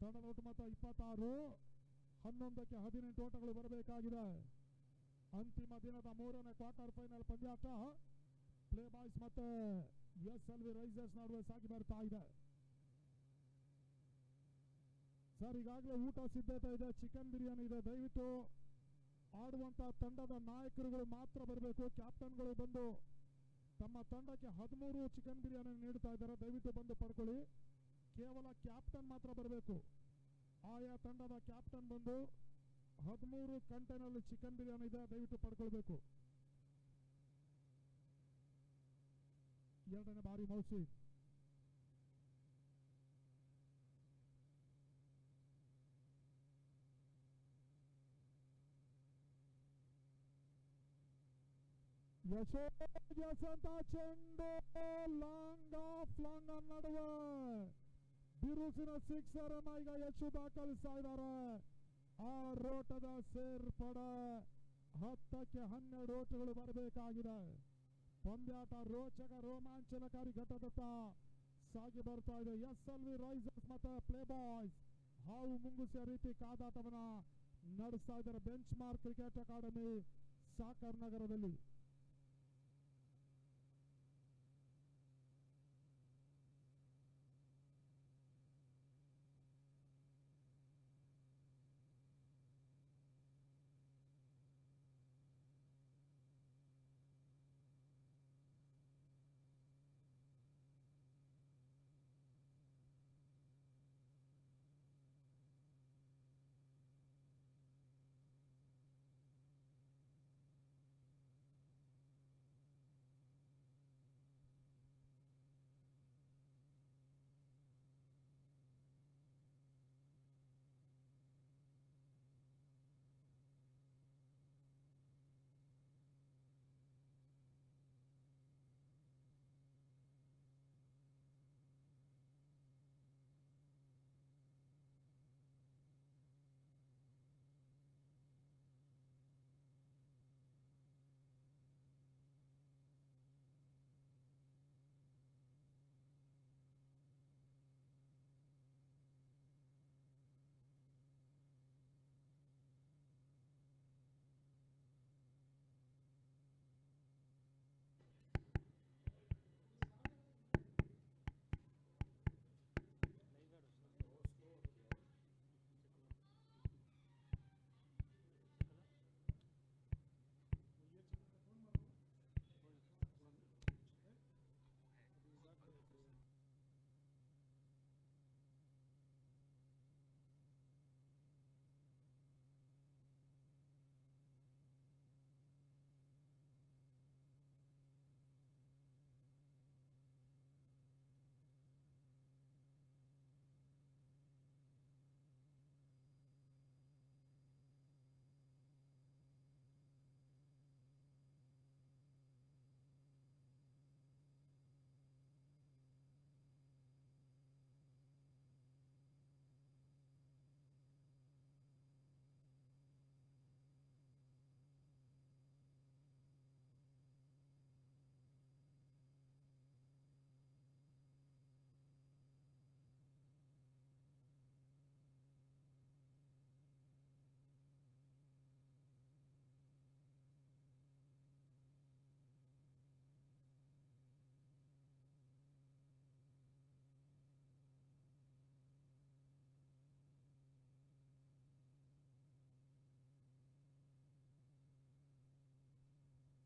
ತಂಡದ ಒಟ್ಟು ಮೊತ್ತ 26. 11ಕ್ಕೆ 18 ಓಟಗಳು ಬರಬೇಕಾಗಿದೆ. ಅಂತಿಮ ದಿನದ 3ನೇ ಕ್ವಾರ್ಟರ್ ಫೈನಲ್ ಪಂದ್ಯಾಟ ಪ್ಲೇ ಬಾಯ್ಸ್ ಮತ್ತೆ SLV ರೈಸರ್ಸ್ ನಡುವೆ ಸಾಗಿ ಬರ್ತಾ ಇದೆ. ಸರ್ ಈಗಾಗಲೇ ಊಟ ಸಿದ್ಧತೆ ಇದೆ, ಚಿಕನ್ ಬಿರಿಯಾನಿ ಇದೆ. ದಯವಿಟ್ಟು ಆಡುವಂತ ತಂಡದ ನಾಯಕರುಗಳು ಮಾತ್ರ ಬರಬೇಕು. ಕ್ಯಾಪ್ಟನ್ಗಳು ಬಂದು ತಮ್ಮ ತಂಡಕ್ಕೆ 13 ಚಿಕನ್ ಬಿರಿಯಾನಿ ನೀಡ್ತಾ ಇದ್ದಾರೆ. ದಯವಿಟ್ಟು ಬಂದು ಪಡ್ಕೊಳ್ಳಿ. ಕೇವಲ ಕ್ಯಾಪ್ಟನ್ ಮಾತ್ರ ಬರಬೇಕು. ಆಯಾ ತಂಡದ ಕ್ಯಾಪ್ಟನ್ ಬಂದು 13 ಕಂಟೈನರ್ ಚಿಕನ್ ಬಿರಿಯಾನಿ ಇದೆ, ದಯವಿಟ್ಟು ಪಡ್ಕೊಳ್ಬೇಕು. 2ನೇ ಬಾರಿ ಮೌಸಿ. ಯಶೋಂತ ಚೆಂಡು ಲಾಂಗ್ ಆಫ್ ಲಾಂಗ್ ನಡುವೆ ಬಿರುಸಿನ ಸಿಕ್ಸರ್ ಅನ್ನ ಈಗ ಯಶು ದಾಖಲಿಸ್ತಾ ಇದ್ದಾರೆ. 6 ಓಟದ ಸೇರ್ಪಡೆ. 10ಕ್ಕೆ 12 ಓಟಗಳು ಬರಬೇಕಾಗಿದೆ. ಪಂದ್ಯಾಟ ರೋಚಕ ರೋಮಾಂಚನಕಾರಿ ಘಟ್ಟದತ್ತ ಸಾಗಿ ಬರ್ತಾ ಇದೆ. SLV ರೈಸರ್ಸ್ ಮತ್ತೆ ಪ್ಲೇ ಬಾಯ್ಸ್ ಹಾವು ಮುಂಗುಸಿಯ ರೀತಿ ಕಾದಾಟವನ್ನ ನಡೆಸ್ತಾ ಇದ್ದಾರೆ bench mark cricket academy soccer ನಗರದಲ್ಲಿ.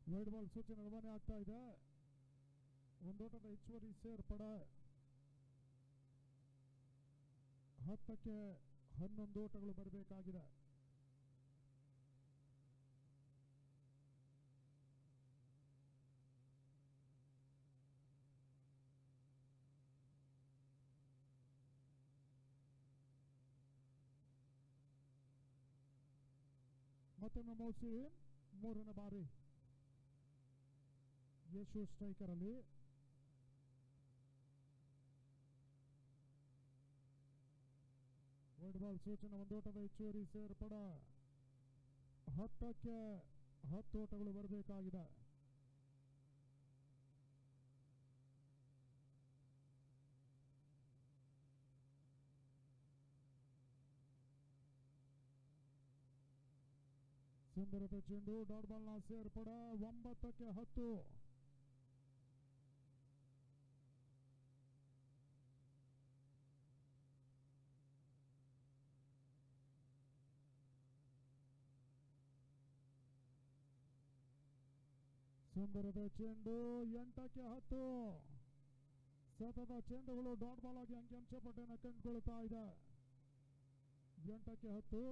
ವೈಡ್ ಬಾಲ್ ಸೂಚನೆ ರವಾನೆ ಆಗ್ತಾ ಇದೆ. ಒಂದೋಟದ ಹೆಚ್ಚುವರಿ ಸೇರ್ಪಡ 10ಕ್ಕೆ 11 ಓಟಗಳು ಬರಬೇಕಾಗಿದೆ. ಮತ್ತೊಮ್ಮೆ ಮೌಸಿ 3ನೇ ಬಾರಿ ಯಶು ಸ್ಟ್ರೈಕರ್ ಅಲ್ಲಿ. ವೈಡ್ ಬಾಲ್ ಸೂಚನೆ ಒಂದೋಟದ ಹೆಚ್ಚುವರಿ ಸೇರ್ಪಡ 10ಕ್ಕೆ 10 ಓಟಗಳು ಬರಬೇಕಾಗಿದೆ. ಸುಂದರತೆ ಚೆಂಡು ಡಾಟ್ ಬಾಲ್ ನ ಸೇರ್ಪಡ 9ಕ್ಕೆ 10. ಸುಂದರದ ಚೆಂಡು 8ಕ್ಕೆ 10. ಸತತ ಚೆಂಡುಗಳು ಡಾಟ್ ಬಾಲ್ ಆಗಿ ಅಂಕಿಅಂಶ ಪಟ್ಟಿಯನ್ನು ಕಂಡುಕೊಳ್ತಾ ಇದೆ. 8ಕ್ಕೆ 10.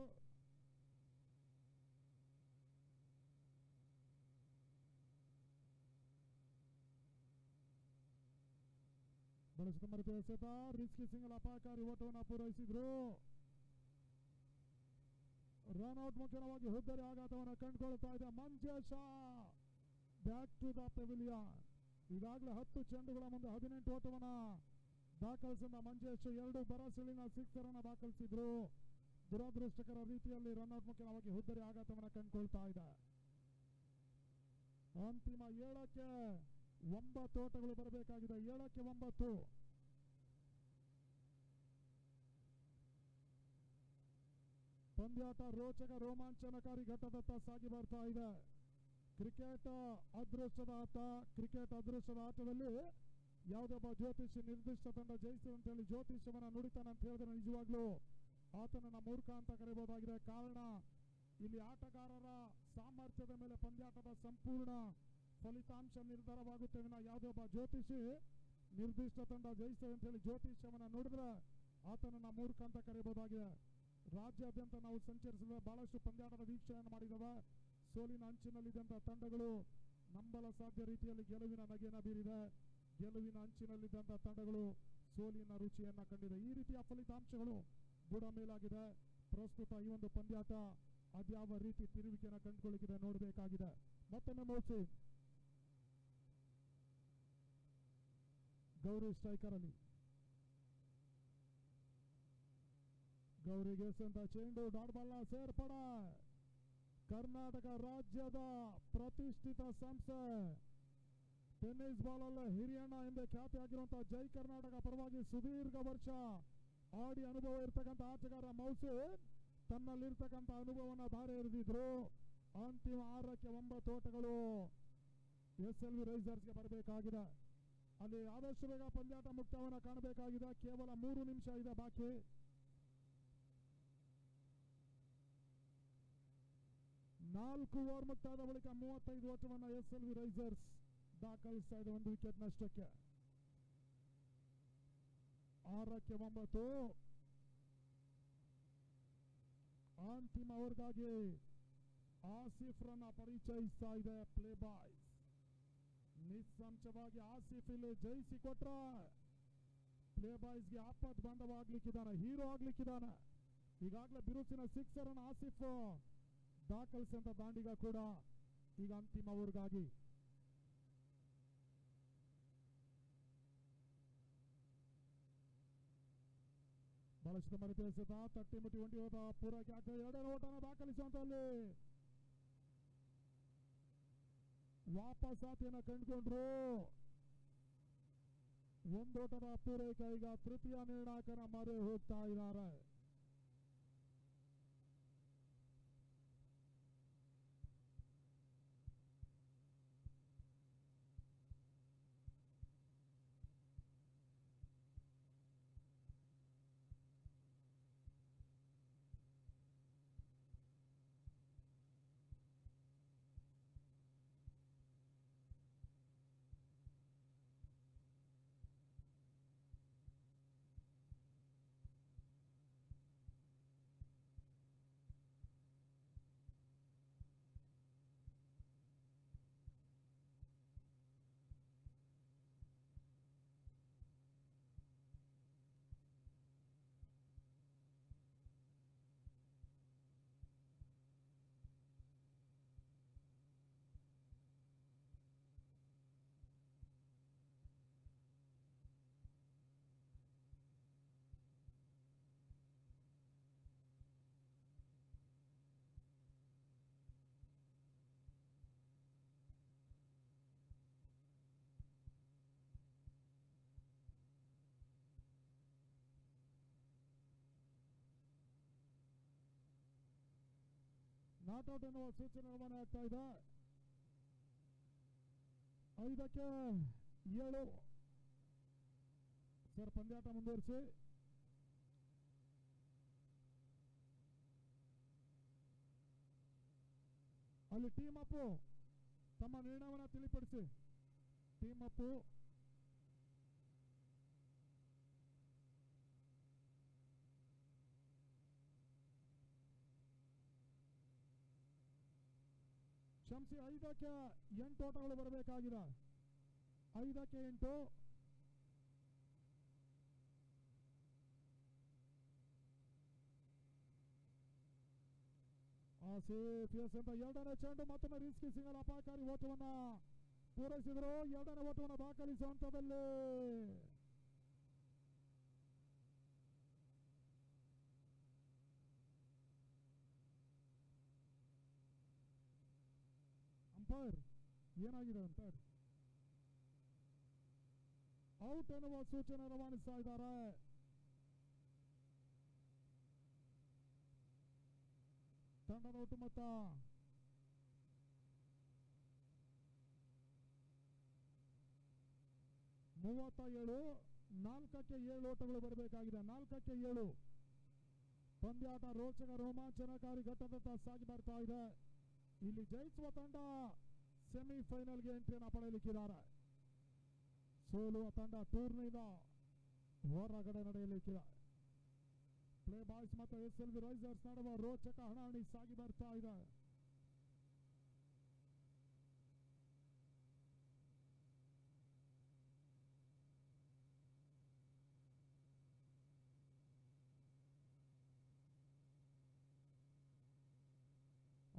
ಬಳಸಿದ ಮರಿತ ಎಸೆತ ರಿಸ್ಕಿ ಸಿಂಗಲ್ ಅಪಾಯಕಾರಿ ಓಟವನ್ನು ಪೂರೈಸಿದ್ರು. ರನ್ಔಟ್ ಮುಖ್ಯವಾಗಿ ಹುದ್ದರಿ ಆಘಾತವನ್ನು ಕಂಡುಕೊಳ್ತಾ ಇದೆ. Manjesh back to the pavilion. ಈಗಾಗಲೇ 10 ಚೆಂಡುಗಳ ಮುಂದೆ 18 ಓಟವನ್ನ ದಾಖಲಿಸಿದ ಮಂಜೇಶ್ 2 ಬರಸಿಳಿನ ಸಿಕ್ಸರ್ ಅನ್ನು ದಾಖಲಿಸಿದ್ರು. ದುರದೃಷ್ಟಕರ ರೀತಿಯಲ್ಲಿ ರನ್ಔಟ್ ಮುಖ್ಯವಾಗಿ ಹುದ್ದರಿ ಆಘಾತವನ್ನು ಕಂಡುಕೊಳ್ತಾ ಇದೆ. ಅಂತಿಮ 7ಕ್ಕೆ 9 ಓಟಗಳು ಬರಬೇಕಾಗಿದೆ. 7ಕ್ಕೆ 9. ಪಂದ್ಯಾಟ ರೋಚಕ ರೋಮಾಂಚನಕಾರಿ ಘಟ್ಟದತ್ತ ಸಾಗಿ ಬರ್ತಾ ಇದೆ. ಕ್ರಿಕೆಟ್ ಅದೃಷ್ಟದ ಆಟ. ಕ್ರಿಕೆಟ್ ಅದೃಷ್ಟದ ಆಟದಲ್ಲಿ ಯಾವುದೊಬ್ಬ ಜ್ಯೋತಿಷಿ ನಿರ್ದಿಷ್ಟ ತಂಡ ಜಯಿಸಿದೆ ಅಂತ ಹೇಳಿ ಜ್ಯೋತಿಷ್ಯವನ್ನ ನುಡಿತಾನೆ ಅಂತ ಹೇಳಿದ್ರೆ ನಿಜವಾಗ್ಲೂ ಆತನನ್ನ ಮೂರ್ಖ ಅಂತ ಕರೆಯಬಹುದಾಗಿದೆ. ಕಾರಣ ಇಲ್ಲಿ ಆಟಗಾರರ ಸಾಮರ್ಥ್ಯದ ಮೇಲೆ ಪಂದ್ಯಾಟದ ಸಂಪೂರ್ಣ ಫಲಿತಾಂಶ ನಿರ್ಧಾರವಾಗುತ್ತೆ ವಿನ ಯಾವುದೇ ಒಬ್ಬ ಜ್ಯೋತಿಷಿ ನಿರ್ದಿಷ್ಟ ತಂಡ ಜಯಿಸ್ತದೆ ಅಂತ ಹೇಳಿ ಜ್ಯೋತಿಷ್ಯವನ್ನ ನೋಡಿದ್ರೆ ಆತನನ್ನ ಮೂರ್ಖ ಅಂತ ಕರೆಯಬಹುದಾಗಿದೆ. ರಾಜ್ಯಾದ್ಯಂತ ನಾವು ಸಂಚರಿಸಿದ ಬಹಳಷ್ಟು ಪಂದ್ಯಾಟದ ವೀಕ್ಷಣೆಯನ್ನು ಮಾಡಿದವ. ಸೋಲಿನ ಅಂಚಿನಲ್ಲಿದ್ದಂತಹ ತಂಡಗಳು ನಂಬಲ ಸಾಧ್ಯ ರೀತಿಯಲ್ಲಿ ಗೆಲುವಿನ ನಗೆಯನ್ನು ಬೀರಿದೆ. ಗೆಲುವಿನ ಅಂಚಿನಲ್ಲಿದ್ದಂತಹ ತಂಡಗಳು ಸೋಲಿನ ರುಚಿಯನ್ನ ಕಂಡಿದೆ. ಈ ರೀತಿಯ ಫಲಿತಾಂಶಗಳು ಬುಡ ಮೇಲಾಗಿದೆ. ಪ್ರಸ್ತುತ ಈ ಒಂದು ಪಂದ್ಯಾಟ ಅದ್ಯಾವ ರೀತಿ ತಿರುವಿಕೆಯನ್ನು ಕಂಡುಕೊಳ್ಳಿಕ್ಕಿದೆ ನೋಡಬೇಕಾಗಿದೆ. ಮತ್ತೊಮ್ಮೆ ಮೌಸಿ ಗೌರಿ ಸ್ಟ್ರೈಕರ್ ಅಲ್ಲಿ. ಗೌರಿಗೆ ಸಂತ ಚೆಂಡು ಡಾಟ್ ಬಾಲ್ ನ ಸೇರ್ಪಡ. ಕರ್ನಾಟಕ ರಾಜ್ಯದ ಪ್ರತಿಷ್ಠಿತ ಸಂಸ್ಥೆ ಟೆನ್ನಿಸ್ ಬಾಲ್ ಅಲ್ಲೇ ಹಿರಿಯಣ್ಣ ಎಂದೇ ಖ್ಯಾತಿಯಾಗಿರುವಂತಹ ಜೈ ಕರ್ನಾಟಕ ಪರವಾಗಿ ಸುದೀರ್ಘ ವರ್ಷ ಆಡಿ ಅನುಭವ ಇರ್ತಕ್ಕಂಥ ಆಟಗಾರ ಮೌಸಿನ್ ತನ್ನಲ್ಲಿರ್ತಕ್ಕಂಥ ಅನುಭವನ ಧಾರೆ ಎರೆದಿದ್ರು. ಅಂತಿಮ 6ಕ್ಕೆ 9 ಓಟಗಳು SLV ರೈಸರ್ಸ್ಗೆ ಬರಬೇಕಾಗಿದೆ. ಅಲ್ಲಿ ಆದಷ್ಟು ಬೇಗ ಪಂದ್ಯಾಟ ಮುಕ್ತಾಯವನ್ನು ಕಾಣಬೇಕಾಗಿದೆ. ಕೇವಲ 3 ನಿಮಿಷ ಇದೆ ಬಾಕಿ. ನಾಲ್ಕು ಓವರ್ ಮುಕ್ತಾಯದ ಬಳಿಕ 35 ಓಟವನ್ನು SLV ರೈಸರ್ಸ್ ದಾಖಲಿಸ್ತಾ ಇದೆ 1 ವಿಕೆಟ್ ನಷ್ಟಕ್ಕೆ. 6ಕ್ಕೆ 9. ಅಂತಿಮ ಓವರ್ಗಾಗಿ ಆಸಿಫ್ ರನ್ನ ಪರಿಚಯಿಸ್ತಾ ಇದೆ ಪ್ಲೇ ಬಾಯ್ಸ್. ನಿಸ್ಸಂಶಯವಾಗಿ ಆಸಿಫ್ ಇಲ್ಲಿ ಜಯಿಸಿಕೊಟ್ರ ಪ್ಲೇ ಬಾಯ್ಸ್ಗೆ ಆಪತ್ ಬಾಂಧವಾಗ್ಲಿಕ್ಕಿದ್ದಾನೆ, ಹೀರೋ ಆಗ್ಲಿಕ್ಕಿದ್ದಾನೆ. ಈಗಾಗಲೇ ಬಿರುಸಿನ ಸಿಕ್ಸರ್ ಅನ್ನು ಆಸಿಫ್ ದಾಖಲಿಸಿದಂತ ದಾಂಡಿಗ ಕೂಡ ಈಗ ಅಂತಿಮ ಓವರ್ಗಾಗಿ ಬಹಳಷ್ಟು ಮನೆ ತಿಳಿಸಿದ ತಟ್ಟಿ ಮುಟ್ಟಿ ಹೊಂಟಿ ಹೋದ ಪೂರೈಕೆ ಆಗ್ತದೆ. 2ನೇ ಓಟನ ದಾಖಲಿಸುವಂತಲ್ಲಿ ವಾಪಸ್ ಆತಿಯನ್ನು ಕಂಡುಕೊಂಡ್ರು. 1 ಓಟದ ಪೂರೈಕೆ. ಈಗ ತೃತೀಯ ನಿರ್ಣಾಯಕನ ಮೊರೆ ಹೋಗ್ತಾ ಇದ್ದಾರೆ. ನಾಟ್ ಔಟ್ ಎನ್ನುವ ಸೂಚನೆ ರವಾನೆ ಆಗ್ತಾ ಇದೆ. 5ಕ್ಕೆ 7 ಸರ್. ಪಂದ್ಯಾಟ ಮುಂದುವರಿಸಿ. ಅಲ್ಲಿ ಟೀಮ್ ಅಪ್ ತಮ್ಮ ನಿರ್ಣಯವನ್ನು ತಿಳಿಪಡಿಸಿ. ಟೀಮ್ ಅಪ್ ಕ್ಷಮಿಸಿ, 5ಕ್ಕೆ 8 ಓಟಗಳು ಬರಬೇಕಾಗಿದೆ. 5ಕ್ಕೆ 8. ಆಸಿಫ್ ಎಸ್ ಅಂತ 2ನೇ ಚೆಂಡು ಮತ್ತೊಮ್ಮೆ ರಿಸ್ಕಿ ಸಿಂಗಲ್ ಅಪಾಯಕಾರಿ ಓಟವನ್ನ ಪೂರೈಸಿದರು. 2ನೇ ಓಟವನ್ನು ದಾಖಲಿಸುವ ಹಂತದಲ್ಲಿ ಅಂಪೈರ್ ಏನಾಗಿದೆ ಅಂಪೈರ್ ಔಟ್ ಎನ್ನುವ ಸೂಚನೆ ರವಾನಿಸ್ತಾ ಇದ್ದಾರೆ. ತಂಡದ ಒಟ್ಟು ಮೊತ್ತ 37. 4ಕ್ಕೆ 7 ಓಟಗಳು ಬರಬೇಕಾಗಿದೆ. 4ಕ್ಕೆ 7. ಪಂದ್ಯಾಟ ರೋಚಕ ರೋಮಾಂಚನಕಾರಿ ಘಟ್ಟದತ್ತ ಸಾಗಿ ಬರ್ತಾ ಇದೆ. ಇಲ್ಲಿ ಜಯಿಸುವ ತಂಡ ಸೆಮಿಫೈನಲ್ಗೆ ಎಂಟ್ರಿಯನ್ನು ಪಡೆಯಲಿಕ್ಕಿದ್ದಾರೆ. ಸೋಲುವ ತಂಡ ಟೂರ್ನಿಯಿಂದ ಹೊರಗಡೆ ನಡೆಯಲಿಕ್ಕಿದೆ. ಪ್ಲೇ ಬಾಯ್ಸ್ ಮತ್ತು SLV ರೈಸರ್ಸ್ ನಡುವ ರೋಚಕ ಹಣಾಹಣಿ ಸಾಗಿ ಬರ್ತಾ ಇದೆ.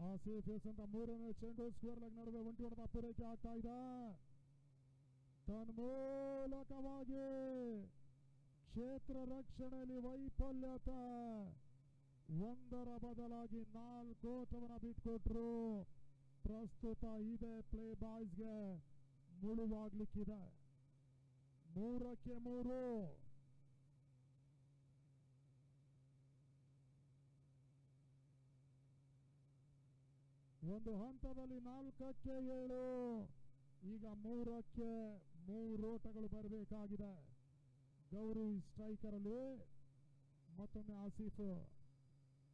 ಆಸಿಫ್ ಎಸ್ ಅಂತ 3ನೇ ಚೆಂಡು ಸ್ಕ್ವೇರ್ ಲೆಗ್ ನಡುವೆ ಒಂಟಿ ಹೊಡೆದ ಪೂರೈಕೆ ಆಗ್ತಾ ಇದೆ. ತನ್ಮೂಲಕವಾಗಿ ಕ್ಷೇತ್ರ ರಕ್ಷಣೆಯಲ್ಲಿ ವೈಫಲ್ಯತೆ. 1ರ ಬದಲಾಗಿ 4 ಓಟವನ್ನು ಬಿಟ್ಕೊಟ್ರು. ಪ್ರಸ್ತುತ ಇದೆ ಪ್ಲೇ ಬಾಯ್ಸ್ಗೆ ಮುಳುವಾಗ್ಲಿಕ್ಕಿದೆ. 3ಕ್ಕೆ 3. ಒಂದು ಹಂತದಲ್ಲಿ 4ಕ್ಕೆ 7. ಈಗ 3ಕ್ಕೆ 3 ಓಟಗಳು ಬರಬೇಕಾಗಿದೆ. ಗೌರಿ ಸ್ಟ್ರೈಕರ್ ಅಲ್ಲಿ ಮತ್ತೊಮ್ಮೆ ಆಸಿಫ್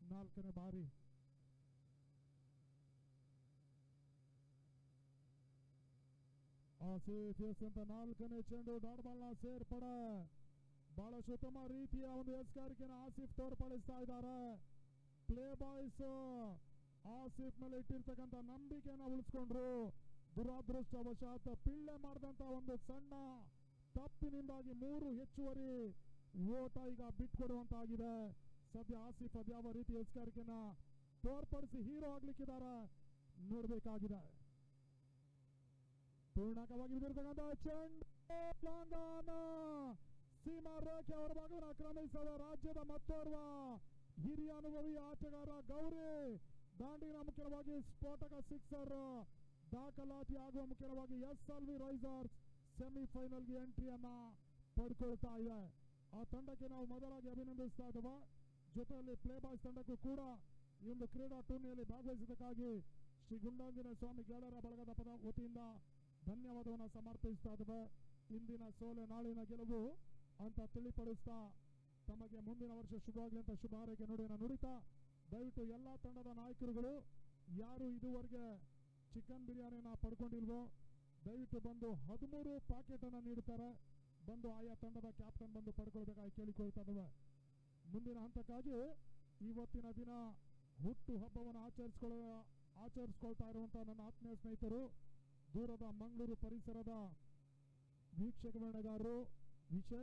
4ನೇ ಬಾರಿ. ಆಸಿಫ್ ಎಸ್ ಅಂತ 4ನೇ ಚೆಂಡು ಡಾಟ್ ಬಾಲ್ ನ ಸೇರ್ಪಡೆ. ಬಹಳಷ್ಟು ಉತ್ತಮ ರೀತಿಯ ಒಂದು ಎಸ್ಗಾರಿಕೆಯನ್ನು ಆಸಿಫ್ ತೋರ್ಪಡಿಸ್ತಾ ಇದ್ದಾರೆ. ಪ್ಲೇ ಬಾಯ್ಸ್ ಆಸಿಫ್ ಮೇಲೆ ಇಟ್ಟಿರ್ತಕ್ಕಂಥ ನಂಬಿಕೆಯನ್ನು ಉಳಿಸ್ಕೊಂಡ್ರು. ದುರಾದೃಷ್ಟವಶಾತ್ ಪಿಳ್ಳೆ ಮಾಡಿದಂತ ಒಂದು ಸಣ್ಣ ತಪ್ಪಿನಿಂದಾಗಿ 3 ಹೆಚ್ಚುವರಿ ಓಟ ಈಗ ಬಿಟ್ಕೊಡುವಂತಾಗಿದೆ. ಸದ್ಯ ಆಸಿಫ್ ಅದ್ಯಾವ ರೀತಿ ಎಸ್ಗಾರಿಕೆಯನ್ನ ತೋರ್ಪಡಿಸಿ ಹೀರೋ ಆಗ್ಲಿಕ್ಕಿದ್ದಾರೆ ನೋಡ್ಬೇಕಾಗಿದೆ. ಪೂರ್ಣಕವಾಗಿ ಬಿದ್ದಿರ್ತಕ್ಕಂಥ ಚೆಂಡು ಲಾಂಗನ ಸೀಮಾ ರೇಖೆ ಅವರ ಭಾಗವನ್ನು ಆಕ್ರಮಿಸಿದ ರಾಜ್ಯದ ಮತ್ತೋರ್ವ ಹಿರಿಯ ಅನುಭವಿ ಆಟಗಾರ ಗೌರಿ. ದಾಂಡಿನ ಮುಖ್ಯವಾಗಿ ಸ್ಫೋಟಕ ಸಿಕ್ಸರ್ ದಾಖಲಾತಿ ಆಗುವ ಮುಖ್ಯವಾಗಿ SLV ರೈಸರ್ಸ್ ಸೆಮಿಫೈನಲ್ಗೆ ಎಂಟ್ರಿಯನ್ನ ಪಡ್ಕೊಳ್ತಾ ಇದೆ. ಆ ತಂಡಕ್ಕೆ ನಾವು ಮೊದಲಾಗಿ ಅಭಿನಂದಿಸ್ತಾ ಇದ್ದೇವೆ. ಜೊತೆಯಲ್ಲಿ ಪ್ಲೇ ಬಾಯ್ಸ್ ತಂಡಕ್ಕೂ ಕೂಡ ಈ ಒಂದು ಕ್ರೀಡಾ ಟೂರ್ನಿಯಲ್ಲಿ ಭಾಗವಹಿಸಿದ್ದಕ್ಕಾಗಿ ಶ್ರೀ ಗುಂಡಾಂಜನೇಯ ಸ್ವಾಮಿ ಗೆಳೆಯರ ಬಳಗದ ಪದ ವತಿಯಿಂದ ಧನ್ಯವಾದವನ್ನು ಸಮರ್ಪಿಸ್ತಾ ಇದ್ದೇವೆ. ಇಂದಿನ ಸೋಲೆ ನಾಳಿನ ಗೆಲುವು ಅಂತ ತಿಳಿಪಡಿಸ್ತಾ ತಮಗೆ ಮುಂದಿನ ವರ್ಷ ಶುಭವಾಗಲಿ ಅಂತ ಶುಭ ಹಾರೈಕೆ ನುಡಿತಾ ದಯವಿಟ್ಟು ಎಲ್ಲ ತಂಡದ ನಾಯಕರುಗಳು ಯಾರು ಇದುವರೆಗೆ ಚಿಕನ್ ಬಿರಿಯಾನಿಯನ್ನ ಪಡ್ಕೊಂಡಿಲ್ವೋ ದಯವಿಟ್ಟು ಬಂದು 13 ಪ್ಯಾಕೆಟ್ ಅನ್ನ ನೀಡುತ್ತಾರೆ. ಬಂದು ಆಯಾ ತಂಡದ ಕ್ಯಾಪ್ಟನ್ ಬಂದು ಪಡ್ಕೊಳ್ಬೇಕಾಗಿ ಕೇಳಿಕೊಳ್ತಾ ಇದ್ದೇವೆ. ಮುಂದಿನ ಹಂತಕ್ಕಾಗಿ ಇವತ್ತಿನ ದಿನ ಹುಟ್ಟು ಹಬ್ಬವನ್ನು ಆಚರಿಸ್ಕೊಳ್ತಾ ಇರುವಂತಹ ನನ್ನ ಆತ್ಮೀಯ ಸ್ನೇಹಿತರು, ದೂರದ ಮಂಗಳೂರು ಪರಿಸರದ ವೀಕ್ಷಕ ವರ್ಣಗಾರರು, ವಿಶೇಷ